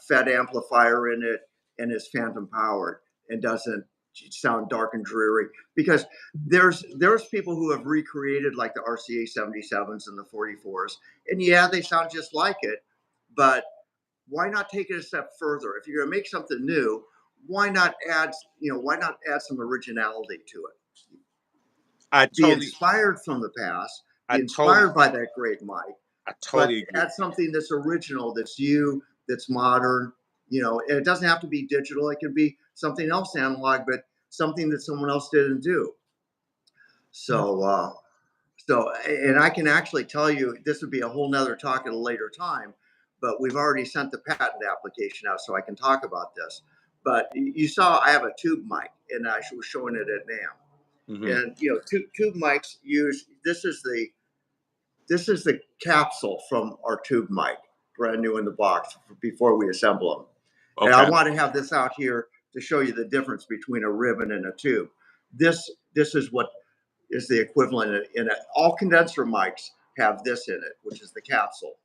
Fed amplifier in it and is phantom powered and doesn't sound dark and dreary. Because there's people who have recreated like the RCA 77s and the 44s, and yeah, they sound just like it, but why not take it a step further? If you're going to make something new, why not add some originality to it? I Be totally, inspired from the past, I be totally, inspired by that great mic, I but totally agree. add something that's original, that's you, that's modern. And it doesn't have to be digital. It can be something else analog, but something that someone else didn't do. So, and I can actually tell you, this would be a whole nother talk at a later time, but we've already sent the patent application out, so I can talk about this. But you saw I have a tube mic, and I was showing it at NAMM. Hmm. And tube mics use this is the capsule from our tube mic, brand new in the box before we assemble them. And I Okay. want to have this out here to show you the difference between a ribbon and a tube. This is what is the equivalent in it. All condenser mics have this in it, which is the capsule.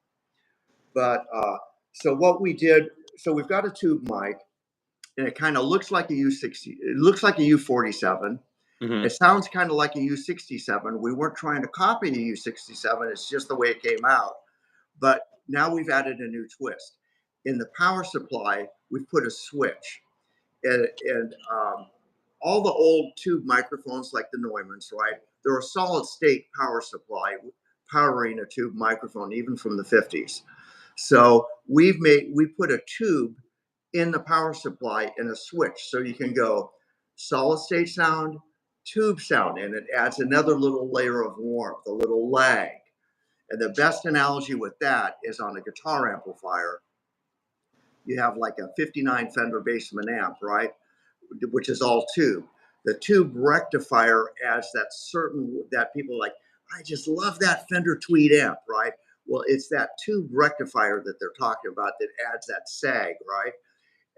But so what we did, so we've got a tube mic, and it kind of looks like a U60. It looks like a U47. Hmm. It sounds kind of like a U67. We weren't trying to copy a U67. It's just the way it came out. But now we've added a new twist. In the power supply, we've put a switch. And all the old tube microphones like the Neumanns, right? They're a solid state power supply powering a tube microphone, even from the 50s. So we put a tube in the power supply and a switch, so you can go solid state sound, tube sound, and it adds another little layer of warmth, a little lag. And the best analogy with that is on a guitar amplifier. You have like a 59 Fender Bassman amp, right? Which is all tube. The tube rectifier adds that people like, I just love that Fender Tweed amp, right? Well, it's that tube rectifier that they're talking about that adds that sag, right?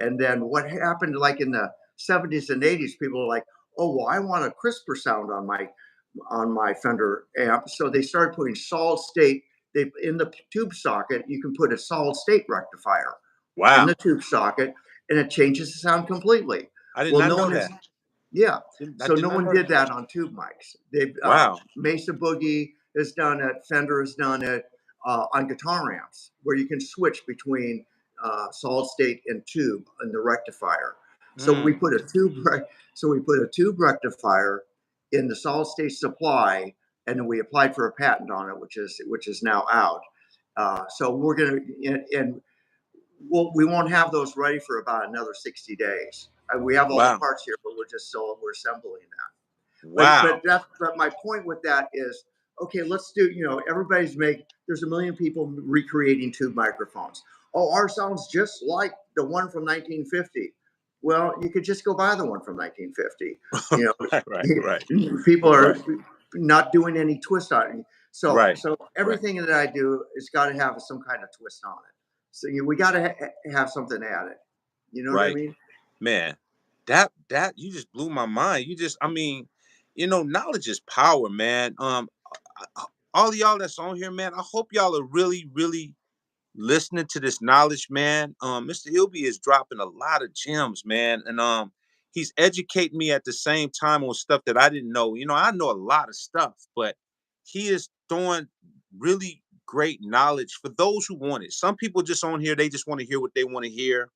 And then what happened like in the 70s and 80s, people are like, oh, well, I want a crisper sound on my Fender amp. So they started putting solid state. In the tube socket, you can put a solid state rectifier in the Wow. tube socket, and it changes the sound completely. I did Well, not no know one has, that. yeah. I So did no not one know did that. that on tube mics. They've Wow. Mesa Boogie has done it. Fender has done it on guitar amps, where you can switch between solid state and tube in the rectifier. So we Mm. put a tube rectifier in the solid state supply, and then we applied for a patent on it, which is now out. So we're gonna and we won't have those ready for about another 60 days. We have all the Wow. parts here, but we're assembling that. But Wow. but that's but my point with that is, okay, let's do, there's a million people recreating tube microphones. Oh, our sounds just like the one from 1950. Well, you could just go buy the one from 1950. You Right. Right. Right. People are Right. not doing any twist on it. So Right. so Right. everything that I do has got to have some kind of twist on it. So we got to have something added. You know what I Right. mean? Man, that you just blew my mind. I mean, knowledge is power, man. All of y'all that's on here, man, I hope y'all are really, really listening to this knowledge, man. Mr. Hilby is dropping a lot of gems, man, and he's educating me at the same time on stuff that I didn't know. You know, I know a lot of stuff, but he is throwing really great knowledge for those who want it. Some people just on here, they just want to hear what they want to hear,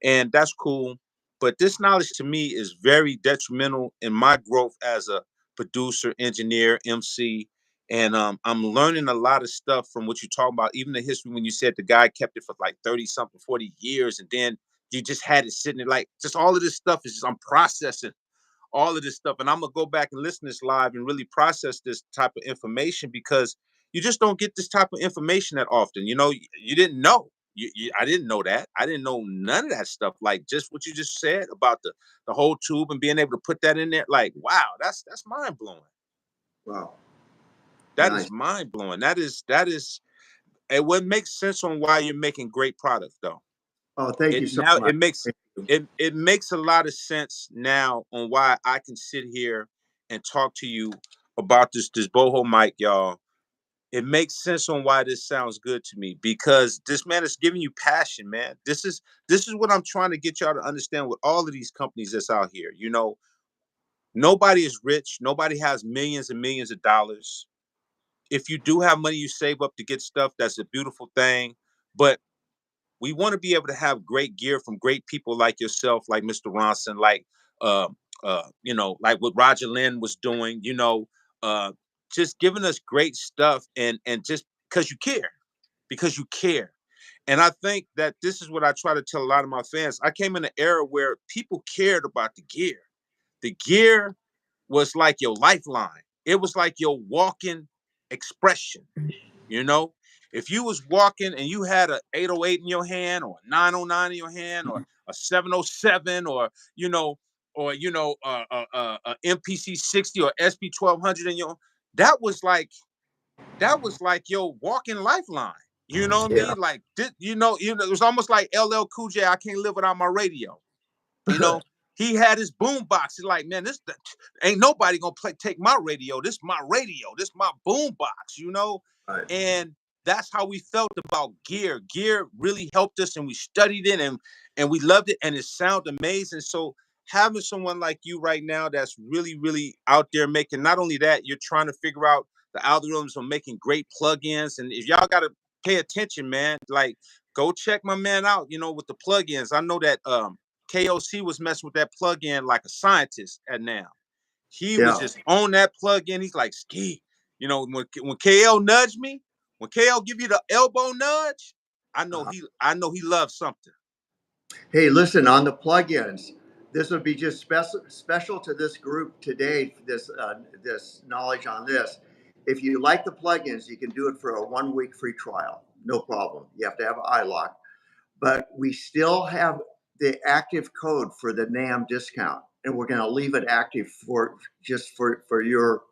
and that's cool. But this knowledge to me is very detrimental in my growth as a producer, engineer, MC, and I'm learning a lot of stuff from what you're talking about. Even the history when you said the guy kept it for like 30 something, 40 years, and then you just had it sitting there. Like just all of this stuff is just I'm processing all of this stuff. And I'm gonna go back and listen to this live and really process this type of information because you just don't get this type of information that often. You know, you didn't know. I didn't know that. I didn't know none of that stuff. Like just what you just said about the whole tube and being able to put that in there. Like, wow, that's mind blowing. Wow. That is Nice. mind blowing. That is. It would make sense on why you're making great product though. Oh, thank you It so now much. it makes Thank you. it makes a lot of sense now on why I can sit here and talk to you about this boho mic, y'all. It makes sense on why this sounds good to me because this man is giving you passion, man. This is what I'm trying to get y'all to understand with all of these companies that's out here. You know, nobody is rich, nobody has millions and millions of dollars. If you do have money you save up to get stuff, that's a beautiful thing. But we want to be able to have great gear from great people like yourself, like Mr. Ronson, like uh, like what Roger Lynn was doing, uh, just giving us great stuff and just because you care. And I think that this is what I try to tell a lot of my fans. I came in an era where people cared about the gear. The gear was like your lifeline. It was like your walking expression. You know, if you was walking and you had a 808 in your hand or a 909 in your hand or a 707 or MPC 60 or SP 1200 in your, that was like your walking lifeline. You know what I Yeah. mean? Like it was almost like LL Cool J. I can't live without my radio. You know, he had his boom box. He's like, man, this ain't nobody gonna take my radio. This my radio. This my boom box. Right. And that's how we felt about gear. Gear really helped us, and we studied it, and we loved it, and it sounded amazing. So having someone like you right now that's really, really out there making not only that, you're trying to figure out the algorithms on making great plugins. And if y'all gotta pay attention, man, like go check my man out, with the plugins. I know that KOC was messing with that plug-in like a scientist at now. He was Yeah. just on that plug-in. He's like, Ski. When KL nudged me, when KL give you the elbow nudge, Uh-huh. I know he loves something. Hey, listen, on the plugins, this would be just special to this group today. This knowledge on this. If you like the plugins, you can do it for a 1 week free trial. No problem. You have to have iLock, but we still have the active code for the NAM discount, and we're going to leave it active for your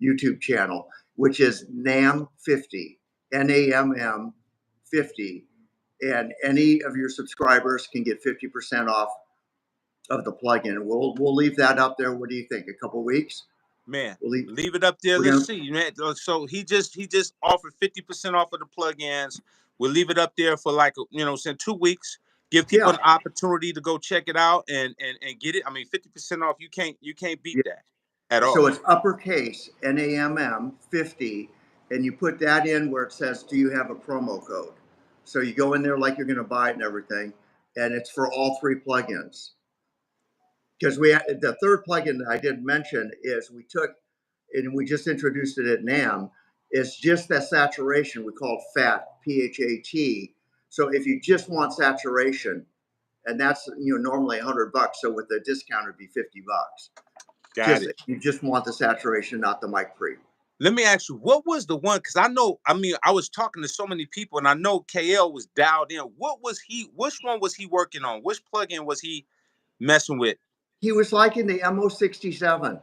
YouTube channel, which is NAM 50, NAMM 50, and any of your subscribers can get 50% off of the plugin. We'll leave that up there. What do you think? A couple weeks? Man, We'll leave. leave it up there. We're Let's gonna. see, man. So he just offered 50% off of the plugins. We'll leave it up there for like say 2 weeks. Give people Yeah. an opportunity to go check it out and get it. I mean, 50% off. You can't beat Yeah. that at So all. it's uppercase NAMM 50, and you put that in where it says, "Do you have a promo code?" So you go in there like you're going to buy it and everything, and it's for all three plugins. Because the third plugin that I didn't mention is we took, and we just introduced it at NAM. It's just that saturation we call it PHAT, PHAT. So if you just want saturation, and that's normally $100, so with the discount it'd be $50. Got Just it. you just want the saturation, not the mic pre. Let me ask you, what was the one? Because I was talking to so many people, and I know KL was dialed in. Which one was he working on? Which plugin was he messing with? He was liking the MO67.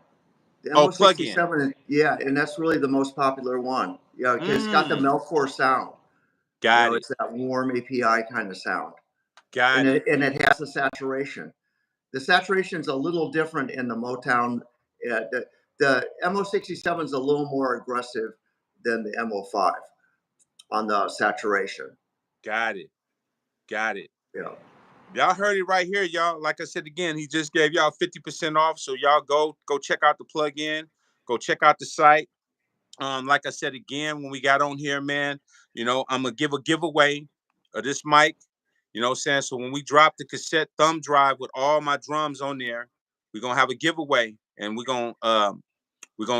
The Oh, plugin. MO67, yeah, and that's really the most popular one. Yeah, because it's got the Mm, Melcore sound. got it. It's that warm API kind of sound, and Got it. it has the saturation. The saturation is a little different in the Motown. The MO67 is a little more aggressive than the MO5 on the saturation. Got it. Got it. Yeah. Y'all heard it right here, y'all. Like I said again, he just gave y'all 50% off. So y'all go check out the plug-in. Go check out the site. Like I said again, when we got on here, man, I'm gonna give a giveaway of this mic. You know what I'm saying? So when we drop the cassette thumb drive with all my drums on there, we're gonna have a giveaway, and we're gonna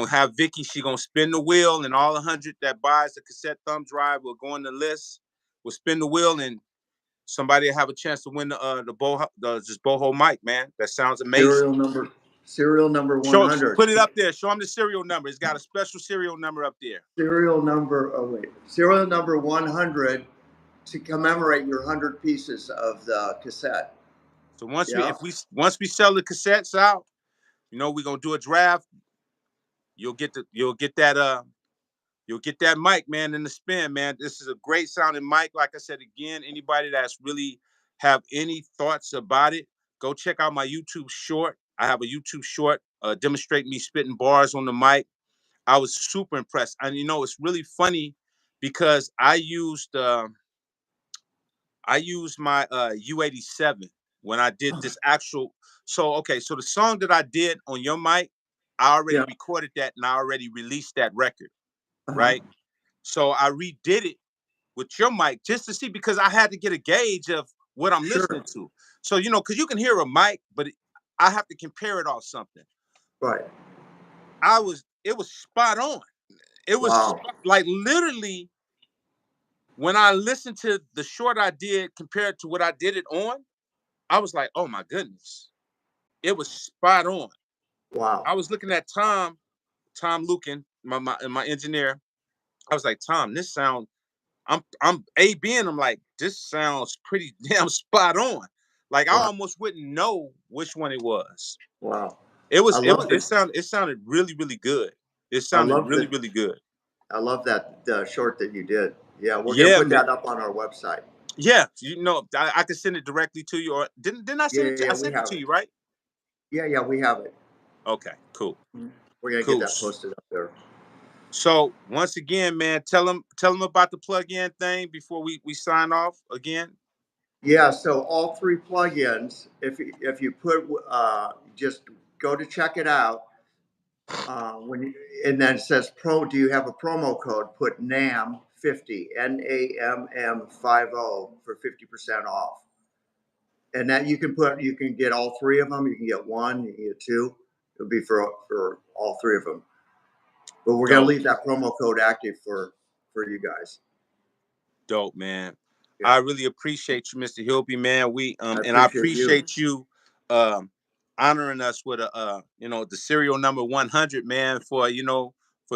have Vicky. She gonna spin the wheel, and all 100 that buys the cassette thumb drive will go on the list. We'll spin the wheel, and somebody will have a chance to win the Boho, this Boho mic, man. That sounds amazing. Serial number Show, 100. put it up there. Show them the serial number. It's got a special serial number up there. Serial number 100 to commemorate your 100 pieces of the cassette. So once Yeah. once we sell the cassettes out, we're gonna do a draft. You'll get that mic, man, in the spin, man. This is a great sounding mic. Like I said again, anybody that's really have any thoughts about it, go check out my YouTube short. I have a YouTube short demonstrating me spitting bars on the mic. I was super impressed, and it's really funny because I used my U87 when I did this actual. So okay, so the song that I did on your mic, I already Yeah. recorded that and I already released that record, Uh-huh. right? So I redid it with your mic just to see, because I had to get a gauge of what I'm listening to. So because you can hear a mic, but I have to compare it off something. Right. It was spot on. It was Wow. like literally when I listened to the short I did compared to what I did it on, I was like, oh my goodness, it was spot on. Wow. I was looking at Tom Lucan, my engineer. I was like, Tom, this sound. I'm A-Bing. I'm like, this sounds pretty damn spot on. Like I Wow. almost wouldn't know which one it was. Wow. It sounded really, really good. It I sounded love really, the really good. I love that short that you did. Yeah, we're gonna Yeah, put man. that up on our website. Yeah, I could send it directly to you, or didn't I send it to? Yeah, I we sent it have to it. you, right? Yeah, we have it. Okay, cool, We're gonna get cool. that posted up there. So once again, man, tell them about the plug-in thing before we sign off again. Yeah, so all three plugins, if you put just go to check it out, and then it says do you have a promo code? Put NAM 50 NAMM 50 for 50% off. And that you can get all three of them. You can get one, you can get two. It'll be for all three of them. But we're gonna Dope. leave that promo code active for you guys. Dope, man. Yeah. I really appreciate you, Mr. Hilby, man. I appreciate you. appreciate you honoring us with the serial number 100, man, for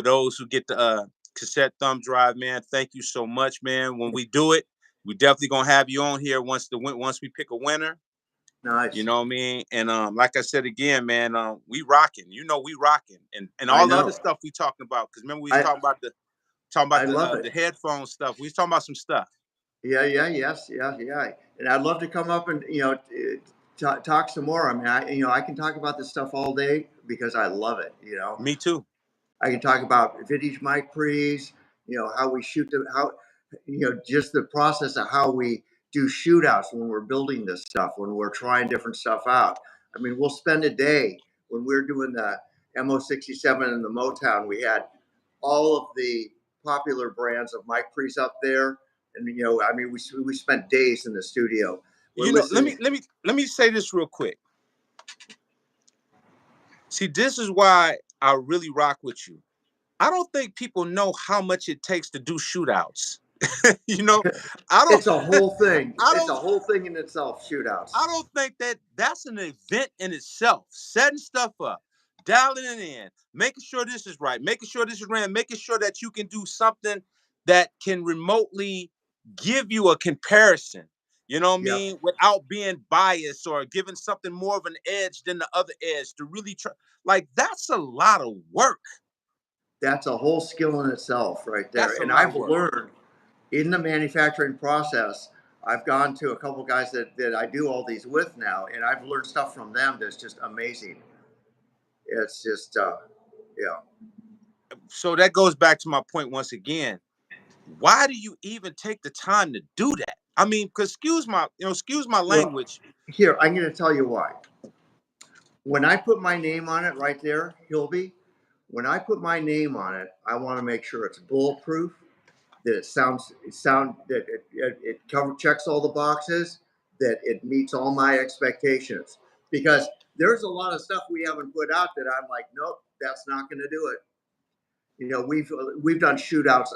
those who get the cassette thumb drive, man. Thank you so much, man. When we do it, we definitely gonna have you on here once we pick a winner. Nice. You know what I mean? And like I said again, man, we rocking. We rocking, and I all the know. other stuff we talking about. Because remember we was talking I about love the it. headphone stuff. We was talking about some stuff. Yeah, yes, yeah. And I'd love to come up and talk some more. I mean, I can talk about this stuff all day because I love it. Me too. I can talk about vintage mic pre's, how we shoot them, how just the process of how we do shootouts when we're building this stuff, when we're trying different stuff out. I mean, we'll spend a day when we're doing the MO67 and the Motown. We had all of the popular brands of mic pre's up there, and I mean, we spent days in the studio. We're listening. Let me say this real quick. See, this is why I really rock with you. I don't think people know how much it takes to do shootouts. I don't. It's a whole thing. I It's a don't. whole thing in itself. Shootouts. I don't think that's an event in itself. Setting stuff up, dialing it in, making sure this is right, making sure this is ran, making sure that you can do something that can remotely give you a comparison. You know what I Yep. mean? Without being biased or giving something more of an edge than the other edge to really try. Like that's a lot of work. That's a whole skill in itself right there. That's a And lot of I've work. learned in the manufacturing process, I've gone to a couple guys that I do all these with now, and I've learned stuff from them that's just amazing. It's just, yeah. So that goes back to my point once again. Why do you even take the time to do that? I mean, because excuse my Well, language. here, I'm going to tell you why. When I put my name on it right there, Hilby, when I put my name on it, I want to make sure it's bulletproof, that that it checks all the boxes, that it meets all my expectations. Because there's a lot of stuff we haven't put out that I'm like, nope, that's not going to do it. You know, we've done shootouts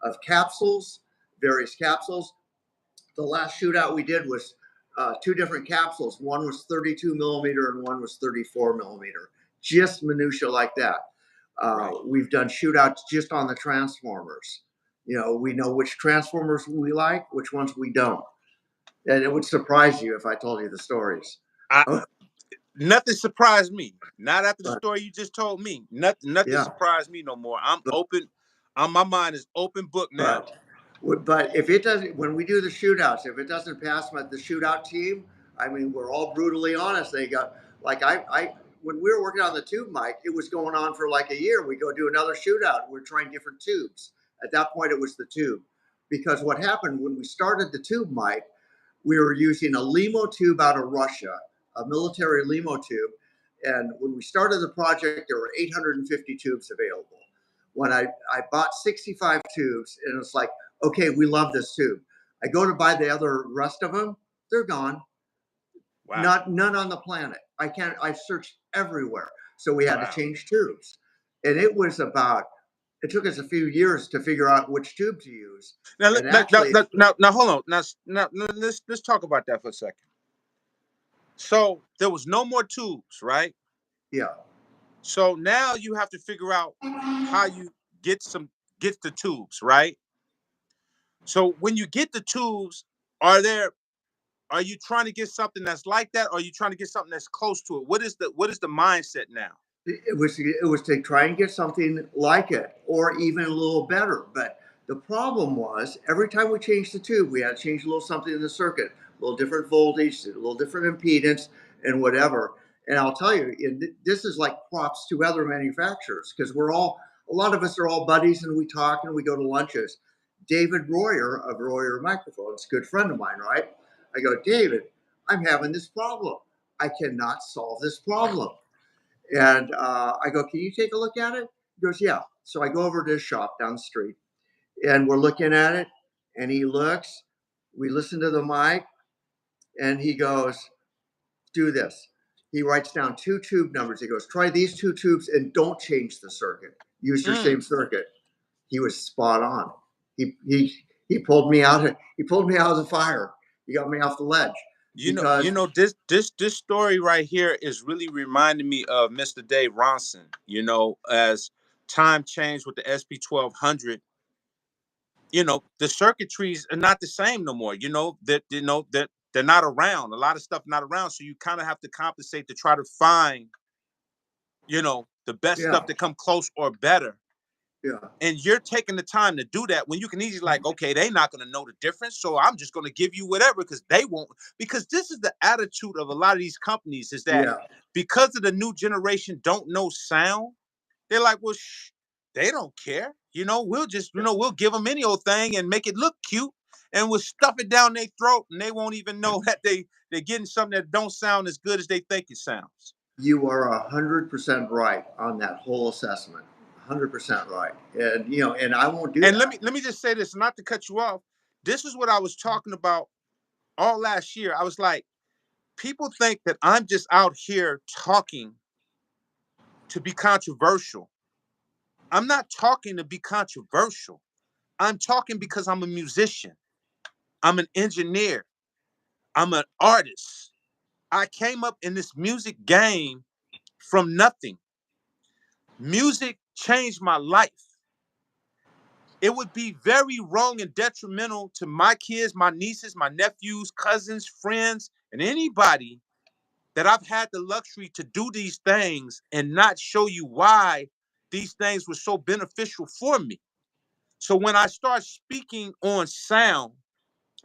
of capsules, various capsules. The last shootout we did was two different capsules. One was 32 millimeter and one was 34 millimeter. Just minutia like that. Right. We've done shootouts just on the transformers. You know, we know which transformers we like, which ones we don't. And it would surprise you if I told you the stories. I Nothing surprised me. Not after the But story you just told me. Nothing yeah, surprised me no more. I'm but open. My mind is open book now. but but if it doesn't, when we do the shootouts, if it doesn't pass the shootout team, I mean, we're all brutally honest. They got like I when we were working on the tube mic, it was going on for like a year. We go do another shootout. We're trying different tubes. At that point, it was the tube, because what happened when we started the tube mic, we were using a limo tube out of Russia, a military limo tube. And when we started the project, there were 850 tubes available. When I bought 65 tubes, and it's like, okay, we love this tube. I go to buy the other rest of them, they're gone. Wow. None on the planet. I searched everywhere. So we had to Wow. change tubes. And it took us a few years to figure out which tube to use. Now, And actually, now, hold on. Now, let's talk about that for a second. So there was no more tubes, right? yeah. So now you have to figure out how you get the tubes, right? So when you get the tubes, are there are you trying to get something that's like that, or are you trying to get something that's close to it? What is the mindset now? It was to try and get something like it or even a little better. But the problem was every time we changed the tube, we had to change a little something in the circuit, a little different voltage, a little different impedance, and whatever. And I'll tell you, this is like props to other manufacturers, because a lot of us are all buddies and we talk and we go to lunches. David Royer of Royer Microphones, a good friend of mine, right? I go, David, I'm having this problem. I cannot solve this problem. And I go, can you take a look at it? He goes, yeah. So I go over to his shop down the street and we're looking at it. And he looks, we listen to the mic, and he goes, do this. He writes down two tube numbers. He goes, try these two tubes and don't change the circuit. Use your Mm. same circuit. He was spot on. He pulled me out. He pulled me out of the fire. He got me off the ledge because This story right here is really reminding me of Mr. Dave Ronson. As time changed with the SP 1200, the circuitries are not the same no more. That they're not around. A lot of stuff not around, so you kind of have to compensate to try to find the best yeah, stuff that come close or better. yeah, And you're taking the time to do that when you can easily, like, okay, they're not going to know the difference, so I'm just going to give you whatever, because they won't. Because this is the attitude of a lot of these companies, is that yeah, because of the new generation don't know sound, they're like, well, they don't care. We'll just, we'll give them any old thing and make it look cute, and we'll stuff it down their throat, and they won't even know that they're getting something that don't sound as good as they think it sounds. You are 100% right on that whole assessment. 100% right. And and I won't do And that. let me just say this, not to cut you off. This is what I was talking about all last year. I was like, people think that I'm just out here talking to be controversial. I'm not talking to be controversial. I'm talking because I'm a musician. I'm an engineer. I'm an artist. I came up in this music game from nothing. Music changed my life. It would be very wrong and detrimental to my kids, my nieces, my nephews, cousins, friends, and anybody that I've had the luxury to do these things and not show you why these things were so beneficial for me. So when I start speaking on sound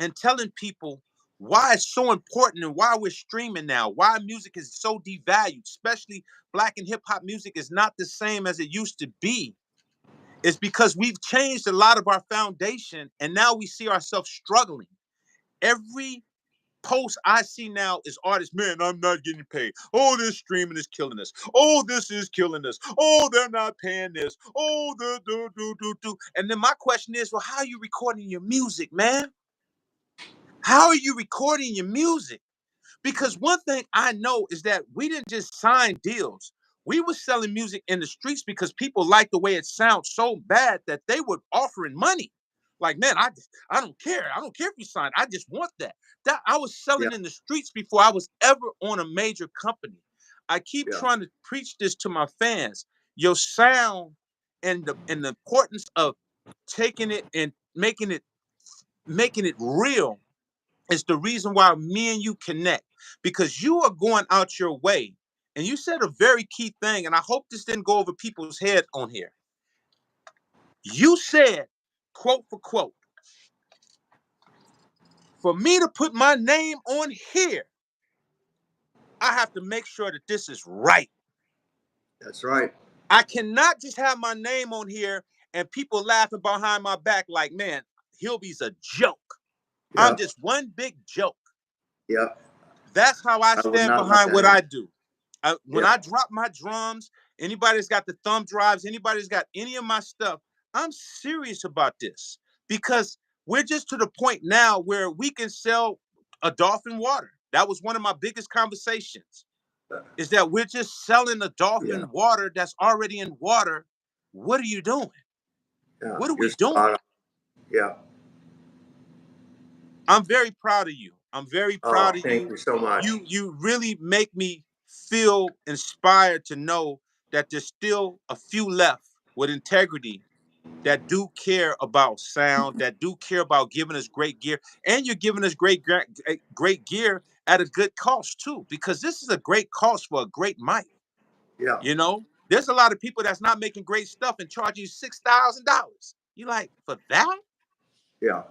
and telling people why it's so important and why we're streaming now, why music is so devalued, especially Black and hip hop music is not the same as it used to be, it's because we've changed a lot of our foundation, and now we see ourselves struggling. Every post I see now is artists, man, I'm not getting paid. Oh, this streaming is killing us. Oh, this is killing us. Oh, they're not paying this. Oh, do. And then my question is, well, how are you recording your music, man? How are you recording your music? Because one thing I know is that we didn't just sign deals. We were selling music in the streets because people liked the way it sounds so bad that they were offering money. Like, man, I don't care. I don't care if you sign. I just want that. That I was Yeah. selling in the streets before I was ever on a major company. I keep Yeah. trying to preach this to my fans. Your sound and the importance of taking it and making it real is the reason why me and you connect, because you are going out your way. And you said a very key thing, and I hope this didn't go over people's head on here. You said, quote for quote, for me to put my name on here, I have to make sure that this is right. That's right. I cannot just have my name on here and people laughing behind my back like, man, Hilby's a joke. I'm Yeah. just one big joke. Yeah. That's how I I would stand not let behind that what happen. I do. When Yeah. I drop my drums, anybody that's got the thumb drives, anybody that's got any of my stuff, I'm serious about this because we're just to the point now where we can sell a dolphin water. That was one of my biggest conversations, is that we're just selling a Yeah. dolphin water that's already in water. What are you doing? Yeah. What are You're we doing? spot on. Yeah. I'm very proud of you. I'm very Oh, proud of thank you. you so much. You really make me feel inspired to know that there's still a few left with integrity that do care about sound, that do care about giving us great gear, and you're giving us great gear at a good cost too, because this is a great cost for a great mic. Yeah. You know, there's a lot of people that's not making great stuff and charge you $6,000. You like for that? Yeah.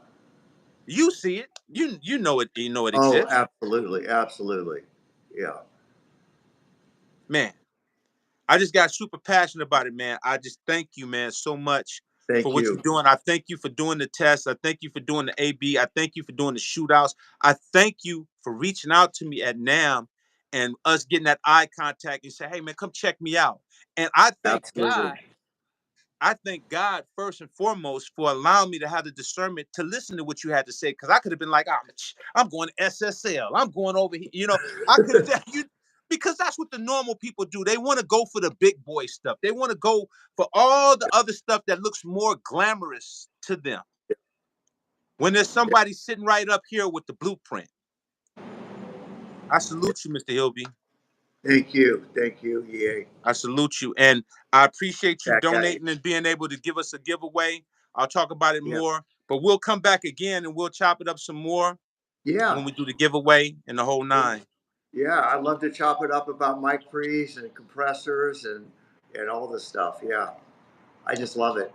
You see it. You know it. You know it Oh, exists, absolutely. Absolutely. Yeah. man. I just got super passionate about it, man. I just thank you, man, so much for Thank what you're you. doing. I thank you for doing the test. I thank you for doing the AB. I thank you for doing the shootouts. I thank you for reaching out to me at NAM and us getting that eye contact and say, hey, man, come check me out. And Absolutely. I thank God first and foremost for allowing me to have the discernment to listen to what you had to say. Because I could have been like, I'm going to SSL. I'm going over here. You know, I could have done you because that's what the normal people do. They want to go for the big boy stuff. They want to go for all the other stuff that looks more glamorous to them. When there's somebody sitting right up here with the blueprint. I salute you, Mr. Hilby. Thank you. Thank you. EA. I salute you. And I appreciate you That guy. donating and being able to give us a giveaway. I'll talk about it Yeah. more, but we'll come back again and we'll chop it up some more Yeah. when we do the giveaway and the whole Yeah. nine. Yeah. I'd love to chop it up about mic freeze and compressors and all this stuff. Yeah. I just love it.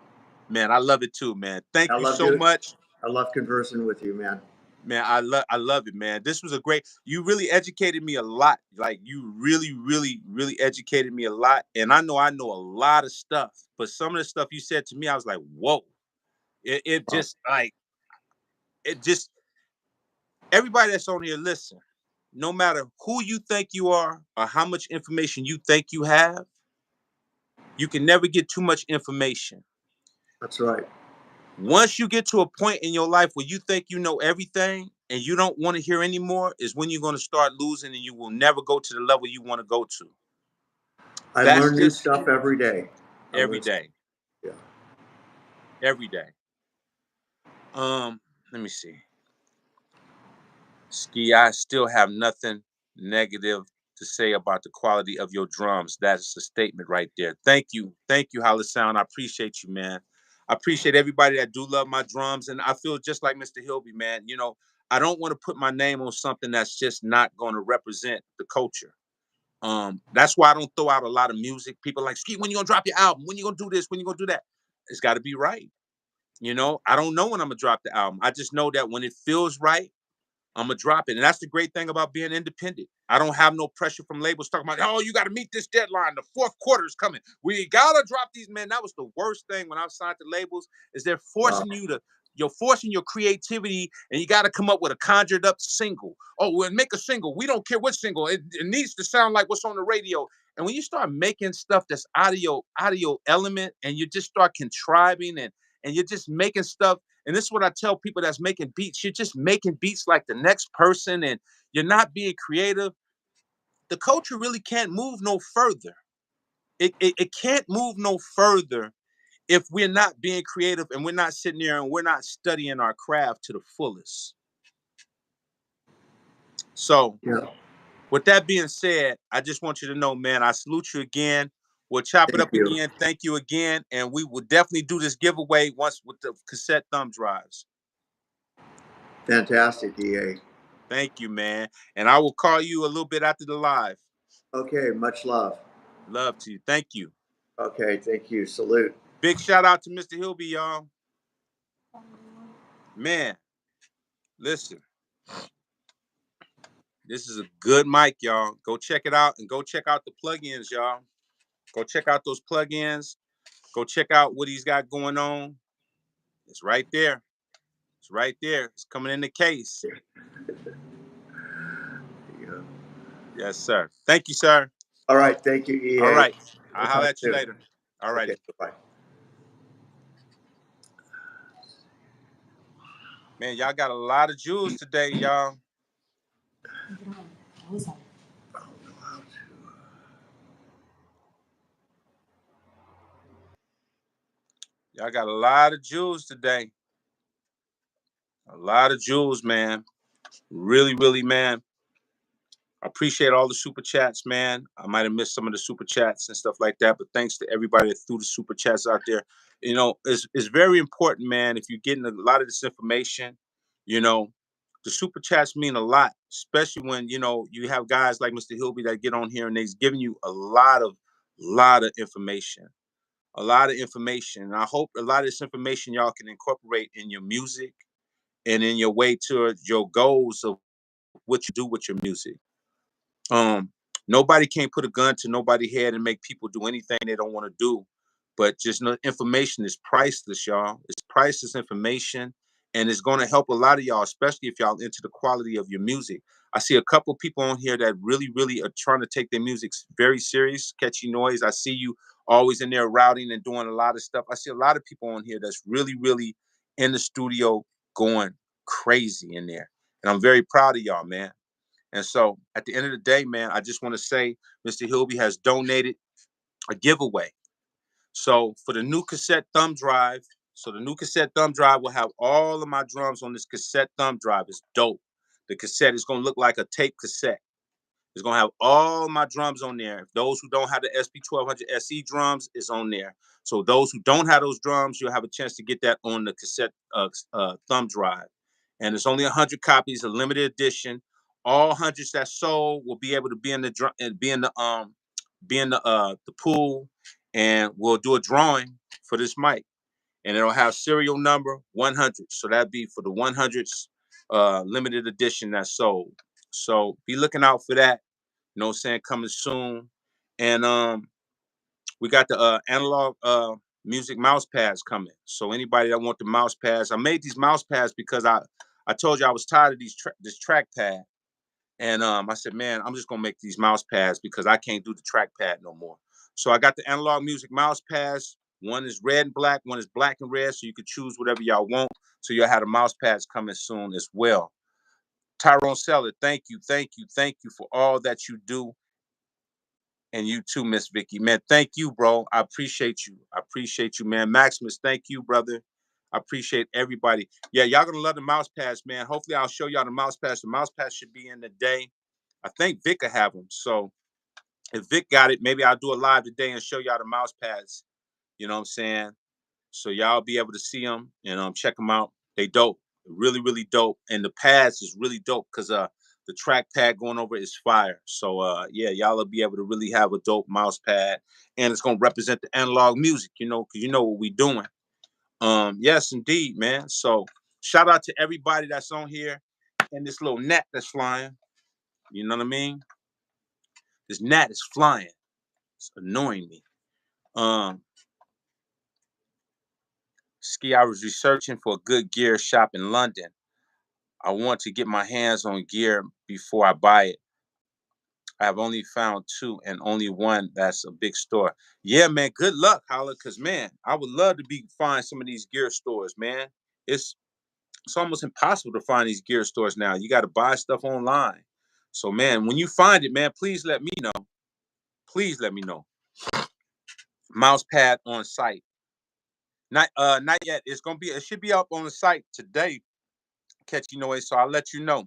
Man, I love it too, man. Thank I you love so doing. much. I love conversing with you, man. Man, I love it, man. This was a great, you really educated me a lot. Like you really educated me a lot. And I know a lot of stuff, but some of the stuff you said to me, I was like, whoa. It Oh, just like it just everybody that's on here, listen, no matter who you think you are or how much information you think you have, you can never get too much information. that's right. Once you get to a point in your life where you think you know everything and you don't want to hear anymore, is when you're going to start losing and you will never go to the level you want to go to. I That's learn new just stuff every day. I every learn. day, Yeah. every day. Let me see. Ski, I still have nothing negative to say about the quality of your drums. That's a statement right there. Thank you, Hollis Sound. I appreciate you, man. I appreciate everybody that do love my drums, and I feel just like Mr. Hilby, man. You know, I don't want to put my name on something that's just not going to represent the culture. That's why I don't throw out a lot of music. People are like, Ski, when you gonna drop your album? When you gonna do this? When you gonna do that? It's got to be right. You know, I don't know when I'm gonna drop the album. I just know that when it feels right, I'm gonna drop it. And that's the great thing about being independent. I don't have no pressure from labels talking about, oh, you got to meet this deadline. The fourth quarter is coming. We gotta drop these, man. That was the worst thing when I signed to labels, is they're Wow. forcing you to you're forcing your creativity, and you got to come up with a conjured up single. Oh, we'll make a single. We don't care what single. It needs to sound like what's on the radio. And when you start making stuff that's audio element, and you just start contriving, and you're just making stuff. And this is what I tell people that's making beats. You're just making beats like the next person, and you're not being creative. The culture really can't move no further. It can't move no further if we're not being creative, and we're not sitting there and we're not studying our craft to the fullest. So, Yeah. with that being said, I just want you to know, man, I salute you again. We'll chop it Thank up you. again. Thank you again. And we will definitely do this giveaway once with the cassette thumb drives. Fantastic, EA. Thank you, man. And I will call you a little bit after the live. Okay, much love. Love to you. Thank you. Okay, thank you. Salute. Big shout out to Mr. Hilby, y'all. Man, listen. This is a good mic, y'all. Go check it out, and go check out the plugins, y'all. Go check out those plugins. Go check out what he's got going on. It's right there. It's right there. It's coming in the case. Yeah. Yes, sir. Thank you, sir. All right, thank you, All EA. right. I'll We'll holler talk at you soon. later. All Okay, righty. bye-bye. Man, y'all got a lot of jewels today, y'all. Y'all got a lot of jewels today. A lot of jewels, man. Really, really, man. I appreciate all the super chats, man. I might have missed some of the super chats and stuff like that, but thanks to everybody that threw the super chats out there. You know, it's very important, man. If you're getting a lot of this information, you know, the super chats mean a lot, especially when you have guys like Mr. Hilby that get on here and they's giving you a lot of information, a lot of information. And I hope a lot of this information y'all can incorporate in your music and in your way to your goals of what you do with your music. Um, Nobody can put a gun to nobody's head and make people do anything they don't want to do. But just know information is priceless, y'all. It's priceless information, and it's going to help a lot of y'all, especially if y'all into the quality of your music. I see a couple people on here that really, really are trying to take their music very serious. Catchy Noise. I see you always in there routing and doing a lot of stuff. I see a lot of people on here that's really, really in the studio going crazy in there, and I'm very proud of y'all, man. And so at the end of the day, man, I just want to say Mr. Hilby has donated a giveaway. So for the new cassette thumb drive, so the new cassette thumb drive will have all of my drums on this cassette thumb drive. It's dope. The cassette is going to look like a tape cassette. It's gonna have all my drums on there. Those who don't have the SP1200 SE drums is on there. So those who don't have those drums, you'll have a chance to get that on the cassette thumb drive. And it's only 100 copies, a limited edition. All hundreds that sold will be able to be in the drum and be in the pool, and we'll do a drawing for this mic, and it'll have serial number 100. So that'd be for the 100s limited edition that sold. So be looking out for that. You know what I'm saying? Coming soon. And we got the analog music mouse pads coming. So anybody that want the mouse pads, I made these mouse pads because I told you I was tired of this track pad. And I said, man, I'm just gonna make these mouse pads because I can't do the track pad no more. So I got the analog music mouse pads. One is red and black, one is black and red. So you could choose whatever y'all want. So you'll have the mouse pads coming soon as well. Tyrone Seller, thank you, thank you, thank you for all that you do. And you too, Miss Vicky. Man, thank you, bro. I appreciate you. I appreciate you, man. Maximus, thank you, brother. I appreciate everybody. Yeah, y'all gonna love the mouse pads, man. Hopefully, I'll show y'all the mouse pads. The mouse pads should be in the day. I think Vic will have them. So if Vic got it, maybe I'll do a live today and show y'all the mouse pads. You know what I'm saying? So y'all be able to see them and check them out. They dope, really, really dope. And the pads is really dope because the track pad going over is fire. So yeah, y'all will be able to really have a dope mouse pad, and it's gonna represent the analog music, because you know what we doing. Yes, indeed, man. So shout out to everybody that's on here, and this little gnat that's flying. You know what I mean? This gnat is flying. It's annoying me. Um, Ski, I was researching for a good gear shop in London. I want to get my hands on gear before I buy it. I have only found two and only one that's a big store. Yeah, man, good luck, Holla, because man, I would love to find some of these gear stores, man. It's it's almost impossible to find these gear stores now. You got to buy stuff online. So man, when you find it, man, please let me know. Please let me know. Mouse pad on site. Not yet. It should be up on the site today. Catch you noise. So I'll let you know.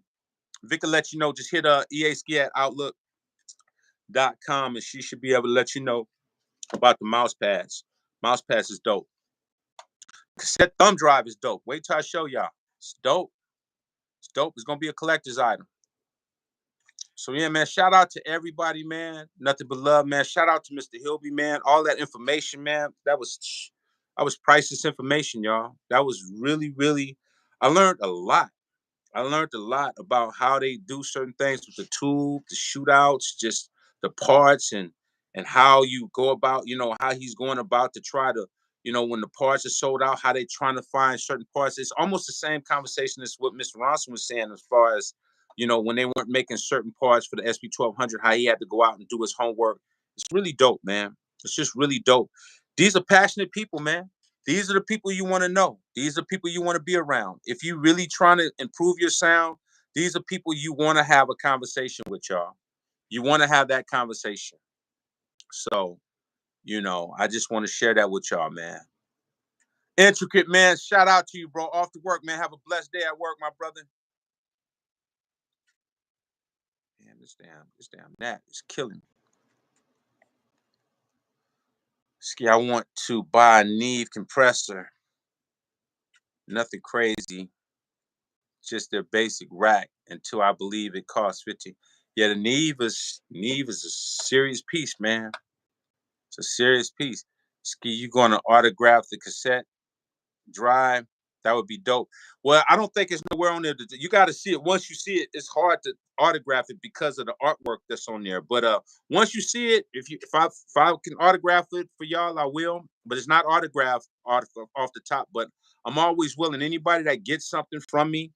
Vic will let you know. Just hit EASki at outlook.com and she should be able to let you know about the mouse pads. Mouse pads is dope. Cassette thumb drive is dope. Wait till I show y'all. It's dope. It's dope. It's gonna be a collector's item. So yeah, man, shout out to everybody, man. Nothing but love, man. Shout out to Mr. Hilby, man. All that information, man. That was priceless information, y'all. That was really, really, I learned a lot. I learned a lot about how they do certain things with the tube, the shootouts, just the parts and how you go about, how he's going about to try to, when the parts are sold out, how they trying to find certain parts. It's almost the same conversation as what Mr. Ronson was saying as far as, when they weren't making certain parts for the SB1200, how he had to go out and do his homework. It's really dope, man. It's just really dope. These are passionate people, man. These are the people you want to know. These are people you want to be around. If you really trying to improve your sound, these are people you want to have a conversation with, y'all. You want to have that conversation. So, I just want to share that with y'all, man. Intricate, man. Shout out to you, bro. Off to work, man. Have a blessed day at work, my brother. Damn, this damn gnat is killing me. Ski, I want to buy a Neve compressor. Nothing crazy. Just their basic rack until I believe it costs 50. Yeah, the Neve is a serious piece, man. It's a serious piece. Ski, you gonna autograph the cassette drive? That would be dope. Well, I don't think it's nowhere on there. You got to see it. Once you see it, it's hard to autograph it because of the artwork that's on there. But once you see it, if I can autograph it for y'all, I will. But it's not autographed off the top. But I'm always willing. Anybody that gets something from me,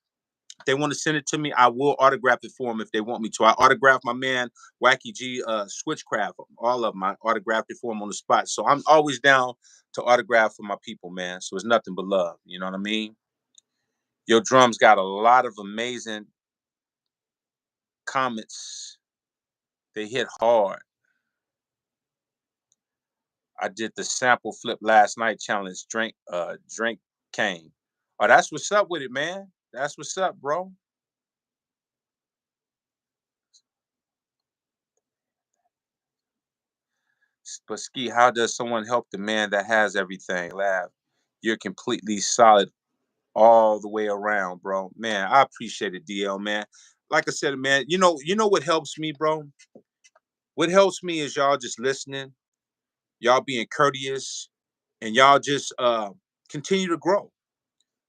if they want to send it to me, I will autograph it for them if they want me to. I autographed my man Wacky G Switchcraft, all of them. I autographed it for him on the spot. So I'm always down to autograph for my people, man. So it's nothing but love. You know what I mean? Your drums got a lot of amazing comments. They hit hard. I did the sample flip last night challenge. Drink came. Oh, that's what's up with it, man. That's what's up, bro. But Ski, how does someone help the man that has everything? Laugh. You're completely solid all the way around, bro. Man, I appreciate it, DL, man. Like I said, man, you know what helps me, bro? What helps me is y'all just listening, y'all being courteous, and y'all just continue to grow.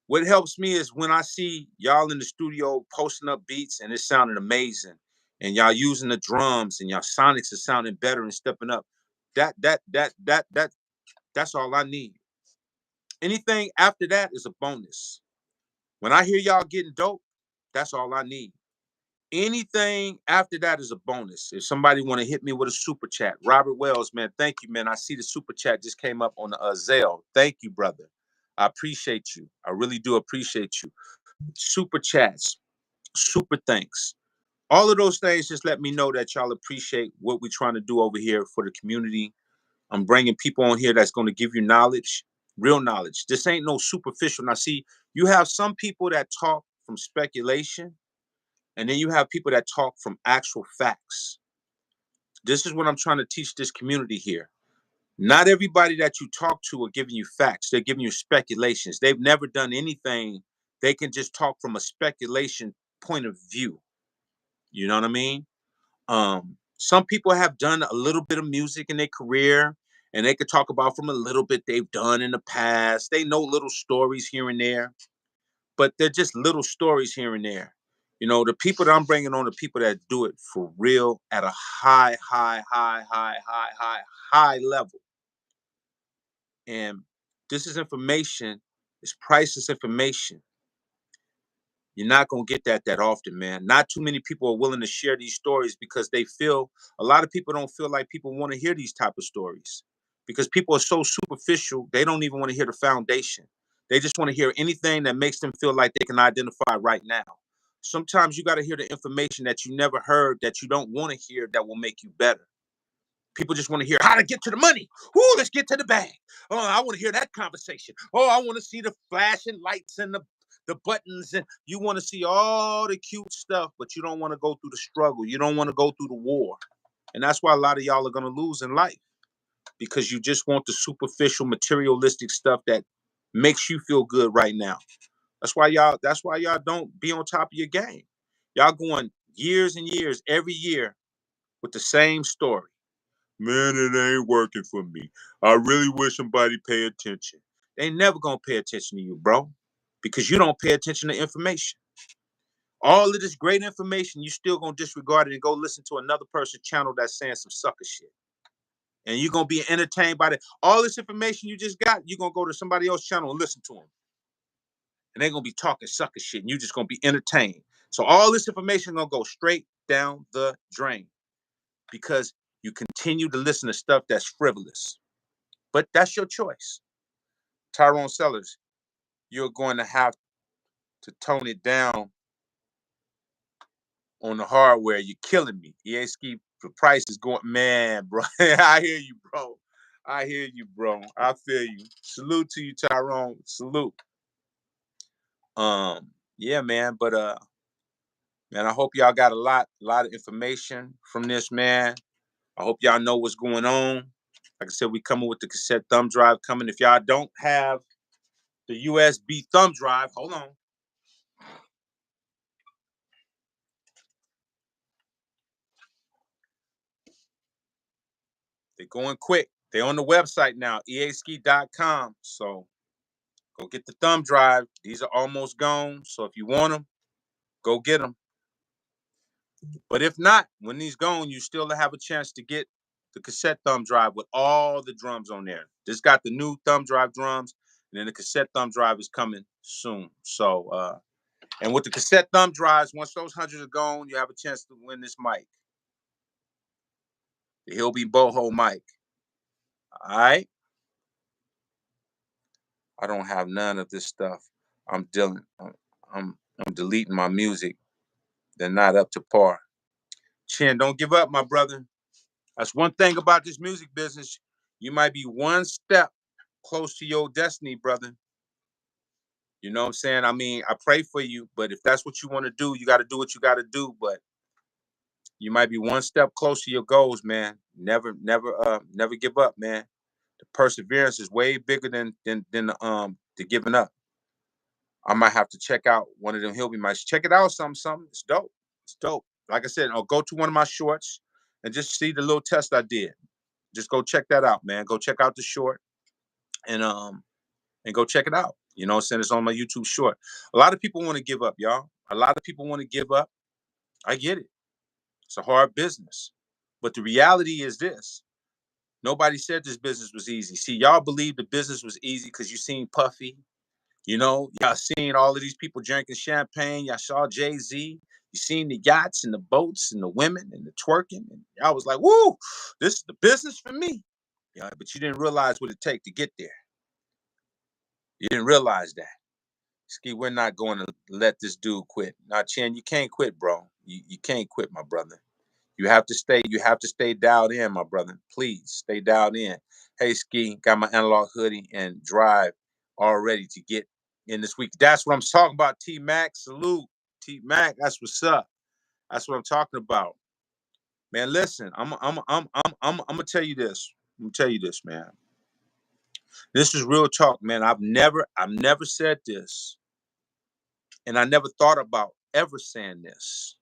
What helps me is when I see y'all in the studio posting up beats and it's sounding amazing, and y'all using the drums and y'all sonics are sounding better and stepping up. That's all I need. Anything after that is a bonus. When I hear y'all getting dope, that's all I need. Anything after that is a bonus. If somebody want to hit me with a super chat, Robert Wells, man, thank you, man. I see the super chat just came up on the Zelle. Thank you, brother. I appreciate you. I really do appreciate you. Super chats, super thanks. All of those things just let me know that y'all appreciate what we're trying to do over here for the community. I'm bringing people on here that's going to give you knowledge, real knowledge. This ain't no superficial. Now, see, you have some people that talk from speculation, and then you have people that talk from actual facts. This is what I'm trying to teach this community here. Not everybody that you talk to are giving you facts. They're giving you speculations. They've never done anything. They can just talk from a speculation point of view. You know what I mean? Some people have done a little bit of music in their career, and they could talk about from a little bit they've done in the past. They know little stories here and there, but they're just little stories here and there. The people that I'm bringing on, the people that do it for real at a high, high, high, high, high, high, high level. And this is information It's priceless information. You're not going to get that often, man. Not too many people are willing to share these stories because they feel, a lot of people don't feel like people want to hear these type of stories because people are so superficial. They don't even want to hear the foundation. They just want to hear anything that makes them feel like they can identify right now. Sometimes you got to hear the information that you never heard, that you don't want to hear, that will make you better. People just want to hear how to get to the money. Ooh, let's get to the bag. Oh, I want to hear that conversation. Oh, I want to see the flashing lights and the buttons. And you want to see all the cute stuff, but you don't want to go through the struggle. You don't want to go through the war. And that's why a lot of y'all are going to lose in life, because you just want the superficial, materialistic stuff that makes you feel good right now. That's why y'all don't be on top of your game. Y'all going years and years every year with the same story. Man, it ain't working for me. I really wish somebody pay attention. They never gonna pay attention to you, bro, because you don't pay attention to information. All of this great information, you still gonna disregard it and go listen to another person's channel that's saying some sucker shit. And you're gonna be entertained by that. All this information you just got, you're gonna go to somebody else's channel and listen to them. And they're gonna be talking sucker shit, and you just gonna be entertained. So all this information gonna go straight down the drain because you continue to listen to stuff that's frivolous. But that's your choice. Tyrone Sellers, you're going to have to tone it down on the hardware. You're killing me. EA Ski, the price is going, man, bro. I hear you, bro. I hear you, bro. I feel you. Salute to you, Tyrone. Salute. Yeah, man. But man, I hope y'all got a lot of information from this, man. I hope y'all know what's going on. Like I said, we coming with the cassette thumb drive coming. If y'all don't have the USB thumb drive, hold on. They're going quick. They're on the website now, easki.com. So go get the thumb drive. These are almost gone. So if you want them, go get them. But if not, when these gone, you still have a chance to get the cassette thumb drive with all the drums on there. This got the new thumb drive drums, and then the cassette thumb drive is coming soon. So and with the cassette thumb drives, once those hundreds are gone, you have a chance to win this mic. The Hilbe Boho mic. All right. I don't have none of this stuff. I'm dealing. I'm deleting my music. They're not up to par. Chin, don't give up, my brother. That's one thing about this music business. You might be one step close to your destiny, brother. You know what I'm saying? I mean, I pray for you, but if that's what you want to do, you got to do what you got to do. But you might be one step close to your goals, man. Never give up, man. The perseverance is way bigger than the giving up. I might have to check out one of them Hilby mics. Check it out, something. It's dope. It's dope. Like I said, I'll go to one of my shorts and just see the little test I did. Just go check that out, man. Go check out the short and go check it out. You know what I'm saying? It's on my YouTube short. A lot of people want to give up, y'all. A lot of people want to give up. I get it. It's a hard business. But the reality is this. Nobody said this business was easy. See, y'all believe the business was easy because you seen Puffy. You know, y'all seen all of these people drinking champagne. Y'all saw Jay-Z. You seen the yachts and the boats and the women and the twerking. And y'all was like, woo, this is the business for me. Yeah, but you didn't realize what it take to get there. You didn't realize that. Ski, we're not going to let this dude quit. Now, Chin, you can't quit, bro. You can't quit, my brother. You have to stay dialed in, my brother. Please stay dialed in. Hey, Ski, got my analog hoodie and drive all ready to get in this week. That's what I'm talking about. T Mac, salute. T Mac, that's what's up. That's what I'm talking about. Man, listen, I'm gonna tell you this. I'm gonna tell you this, man. This is real talk, man. I've never said this, and I never thought about ever saying this.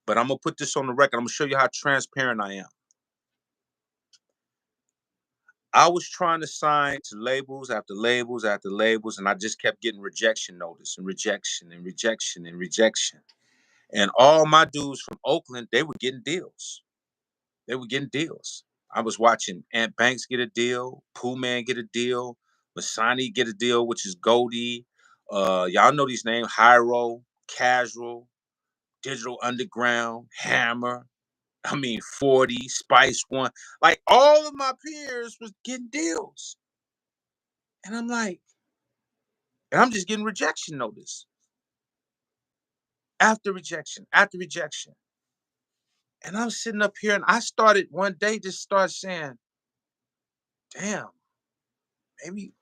But I'm gonna put this on the record. I'm gonna show you how transparent I am. I was trying to sign to labels after labels after labels, and I just kept getting rejection notice and rejection and rejection and rejection. And all my dudes from Oakland, they were getting deals. They were getting deals. I was watching Ant Banks get a deal, Pooh Man get a deal, Masani get a deal, which is Goldie. Y'all know these names: Hyro, Casual, Digital Underground, Hammer. I mean, 40, Spice One. Like all of my peers was getting deals, and I'm like, and I'm just getting rejection notice after rejection after rejection. And I'm sitting up here, and I started one day just start saying, "Damn, maybe,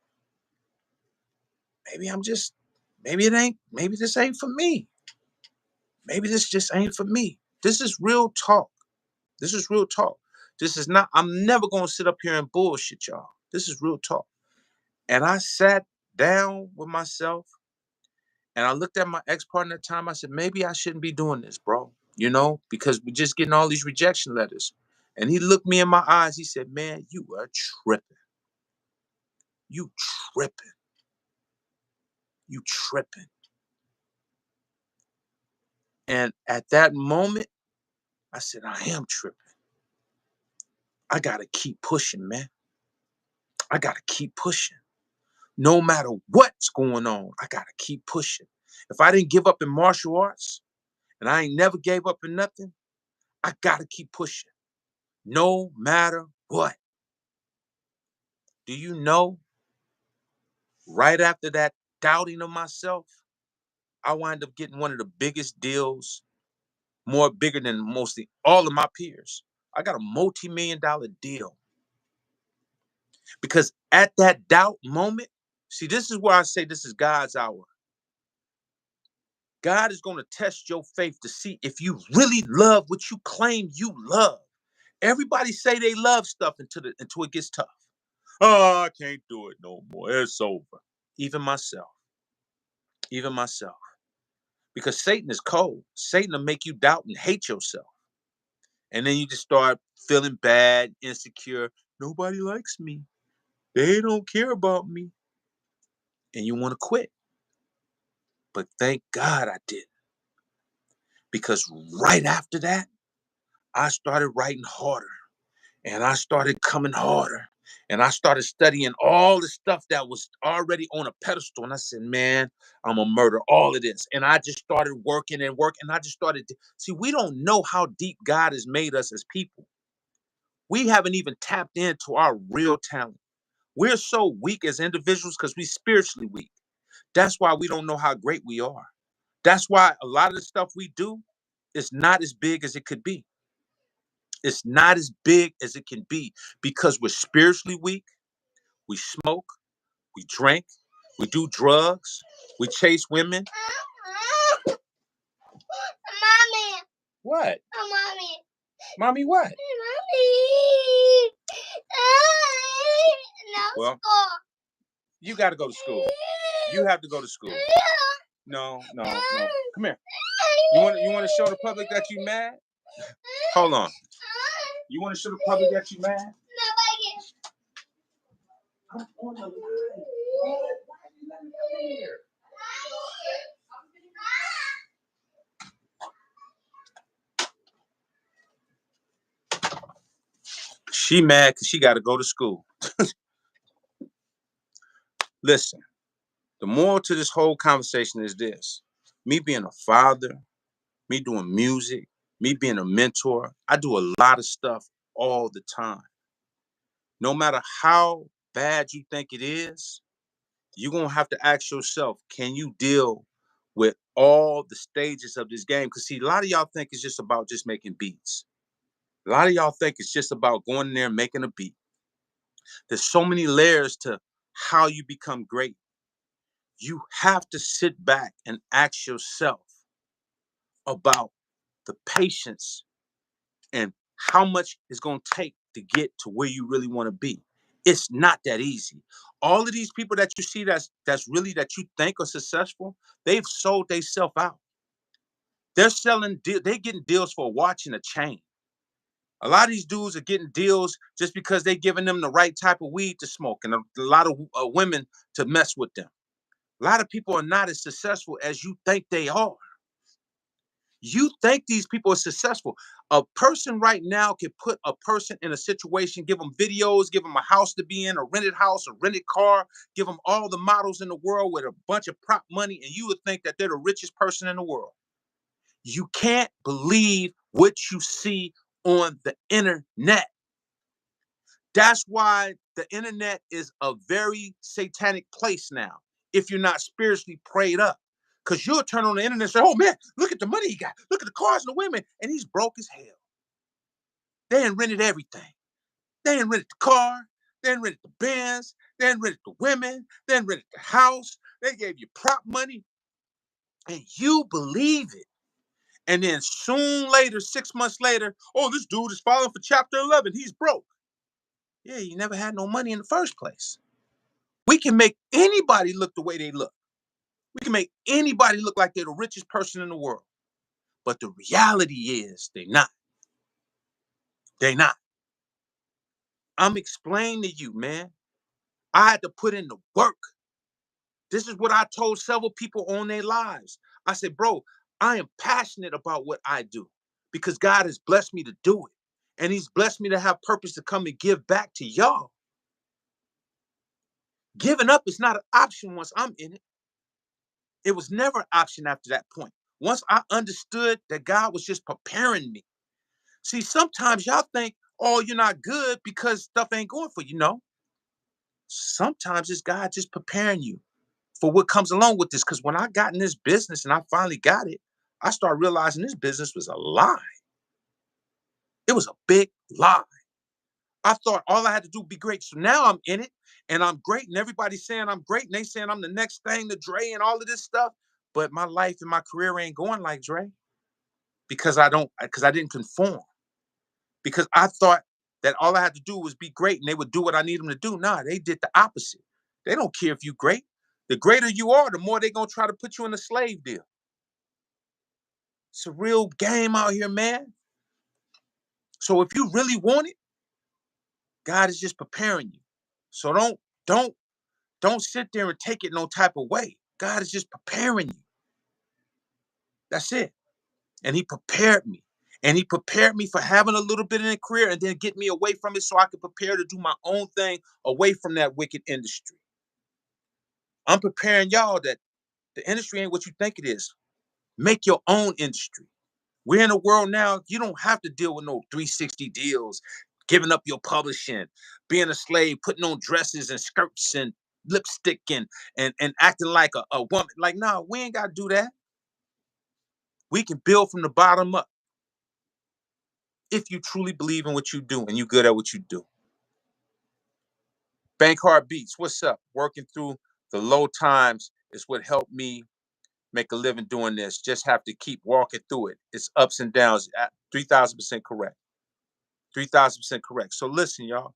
maybe I'm just, maybe it ain't, maybe this ain't for me. Maybe this just ain't for me. This is real talk. This is real talk. This is not. I'm never gonna sit up here and bullshit y'all. This is real talk." And I sat down with myself, and I looked at my ex-partner at the time. I said, maybe I shouldn't be doing this, bro. You know, because we're just getting all these rejection letters. And he looked me in my eyes. He said, man, you are tripping. You tripping. You tripping. And at that moment, I said, I am tripping. I got to keep pushing, man. I got to keep pushing. No matter what's going on, I got to keep pushing. If I didn't give up in martial arts and I ain't never gave up in nothing, I got to keep pushing. No matter what. Do you know, right after that doubting of myself, I wind up getting one of the biggest deals, more bigger than mostly all of my peers. I got a multi-million-dollar deal. Because at that doubt moment, see, this is where I say this is God's hour. God is going to test your faith to see if you really love what you claim you love. Everybody say they love stuff until it gets tough. Oh, I can't do it no more. It's over. Even myself. Even myself. Because Satan is cold. Satan will make you doubt and hate yourself. And then you just start feeling bad, insecure. Nobody likes me. They don't care about me. And you want to quit. But thank God I did. Because right after that, I started writing harder. And I started coming harder. And I started studying all the stuff that was already on a pedestal. And I said, man, I'm going to murder all of this. And I just started working and working. And I just started. See, we don't know how deep God has made us as people. We haven't even tapped into our real talent. We're so weak as individuals because we're spiritually weak. That's why we don't know how great we are. That's why a lot of the stuff we do is not as big as it could be. It's not as big as it can be because we're spiritually weak. We smoke, we drink, we do drugs, we chase women. Mommy. What? Mommy. Mommy what? Mommy. No well, school. You got to go to school. You have to go to school. No. Come here. You want to show the public that you mad? Hold on. You want to show the public that you mad? I'm on the line. Why you let me come here? She mad because she got to go to school. Listen, the moral to this whole conversation is this. Me being a father, me doing music, me being a mentor, I do a lot of stuff all the time. No matter how bad you think it is, you're going to have to ask yourself, can you deal with all the stages of this game? Because see, a lot of y'all think it's just about just making beats. A lot of y'all think it's just about going in there and making a beat. There's so many layers to how you become great. You have to sit back and ask yourself about the patience and how much it's going to take to get to where you really want to be. It's not that easy. All of these people that you see that's really that you think are successful, they've sold themselves out. They're getting deals for a watch and a chain. A lot of these dudes are getting deals just because they're giving them the right type of weed to smoke and a lot of women to mess with them. A lot of people are not as successful as you think they are. You think these people are successful. A person right now can put a person in a situation, give them videos, give them a house to be in, a rented house, a rented car, give them all the models in the world with a bunch of prop money, and you would think that they're the richest person in the world. You can't believe what you see on the internet. That's why the internet is a very satanic place now if you're not spiritually prayed up. Because you'll turn on the internet and say, oh man, look at the money he got. Look at the cars and the women. And he's broke as hell. They ain't rented everything. They ain't rented the car. They ain't rented the Benz. They ain't rented the women. They ain't rented the house. They gave you prop money. And you believe it. And then soon later, 6 months later, oh, this dude is filing for Chapter 11. He's broke. Yeah, he never had no money in the first place. We can make anybody look the way they look. We can make anybody look like they're the richest person in the world. But the reality is they're not. They're not. I'm explaining to you, man. I had to put in the work. This is what I told several people on their lives. I said, bro, I am passionate about what I do because God has blessed me to do it. And he's blessed me to have purpose to come and give back to y'all. Giving up is not an option once I'm in it. It was never an option after that point. Once I understood that God was just preparing me. See, sometimes y'all think, oh, you're not good because stuff ain't going for you. No. Sometimes it's God just preparing you for what comes along with this. Because when I got in this business and I finally got it, I started realizing this business was a lie. It was a big lie. I thought all I had to do be great. So now I'm in it and I'm great. And everybody's saying I'm great. And they saying I'm the next thing to Dre and all of this stuff. But my life and my career ain't going like Dre because I didn't conform. Because I thought that all I had to do was be great and they would do what I need them to do. Nah, they did the opposite. They don't care if you're great. The greater you are, the more they're going to try to put you in a slave deal. It's a real game out here, man. So if you really want it, God is just preparing you. So don't don't sit there and take it no type of way. God is just preparing you. That's it. And he prepared me. And he prepared me for having a little bit in a career and then get me away from it so I could prepare to do my own thing away from that wicked industry. I'm preparing y'all that the industry ain't what you think it is. Make your own industry. We're in a world now, you don't have to deal with no 360 deals, giving up your publishing, being a slave, putting on dresses and skirts and lipstick and acting like a woman. Like, no, we ain't got to do that. We can build from the bottom up if you truly believe in what you do and you're good at what you do. Bank Hard Beats, what's up? Working through the low times is what helped me make a living doing this. Just have to keep walking through it. It's ups and downs. 3,000% correct. 3,000% correct. So listen, y'all.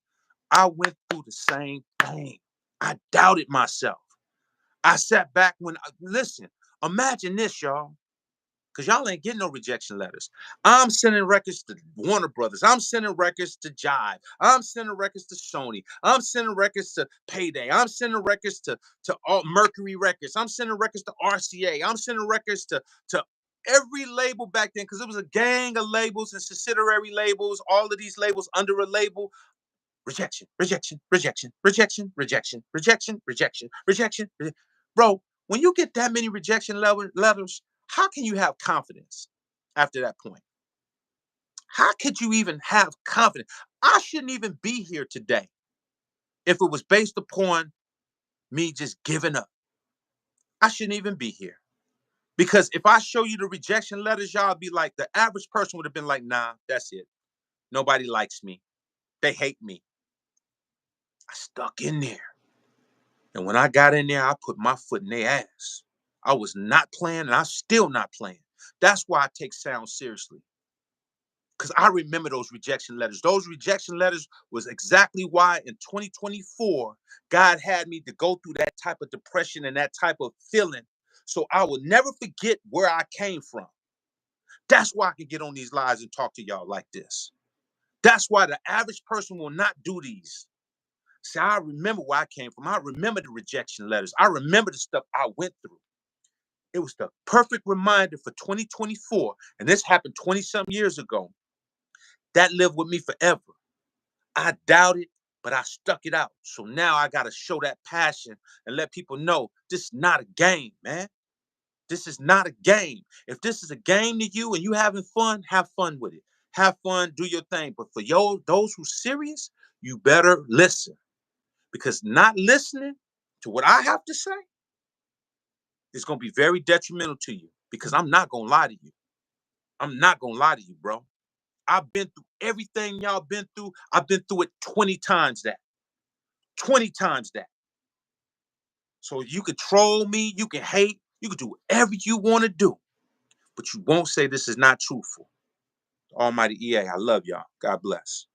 I went through the same thing. I doubted myself. I sat back listen, imagine this, y'all. Because y'all ain't getting no rejection letters. I'm sending records to Warner Brothers. I'm sending records to Jive. I'm sending records to Sony. I'm sending records to Payday. I'm sending records to all Mercury Records. I'm sending records to RCA. I'm sending records to every label back then because it was a gang of labels and subsidiary labels, all of these labels under a label. Rejection, rejection, rejection, rejection, rejection, rejection, rejection, rejection. Bro, when you get that many rejection letters, how can you have confidence after that point? How could you even have confidence? I shouldn't even be here today if it was based upon me just giving up. I shouldn't even be here. Because if I show you the rejection letters, y'all be like, the average person would have been like, nah, that's it. Nobody likes me. They hate me. I stuck in there. And when I got in there, I put my foot in their ass. I was not playing and I'm still not playing. That's why I take sound seriously. Because I remember those rejection letters. Those rejection letters was exactly why in 2024, God had me to go through that type of depression and that type of feeling. So I will never forget where I came from. That's why I can get on these lives and talk to y'all like this. That's why the average person will not do these. See, I remember where I came from. I remember the rejection letters. I remember the stuff I went through. It was the perfect reminder for 2024, and this happened 20-some years ago. That lived with me forever. I doubted, but I stuck it out. So now I got to show that passion and let people know this is not a game, man. This is not a game. If this is a game to you and you having fun, have fun with it. Have fun, do your thing. But for those who serious, you better listen. Because not listening to what I have to say is going to be very detrimental to you. Because I'm not going to lie to you. I'm not going to lie to you, bro. I've been through everything y'all been through. I've been through it 20 times that. 20 times that. So you can troll me, you can hate, you can do whatever you want to do, but you won't say this is not truthful. Almighty EA, I love y'all. God bless.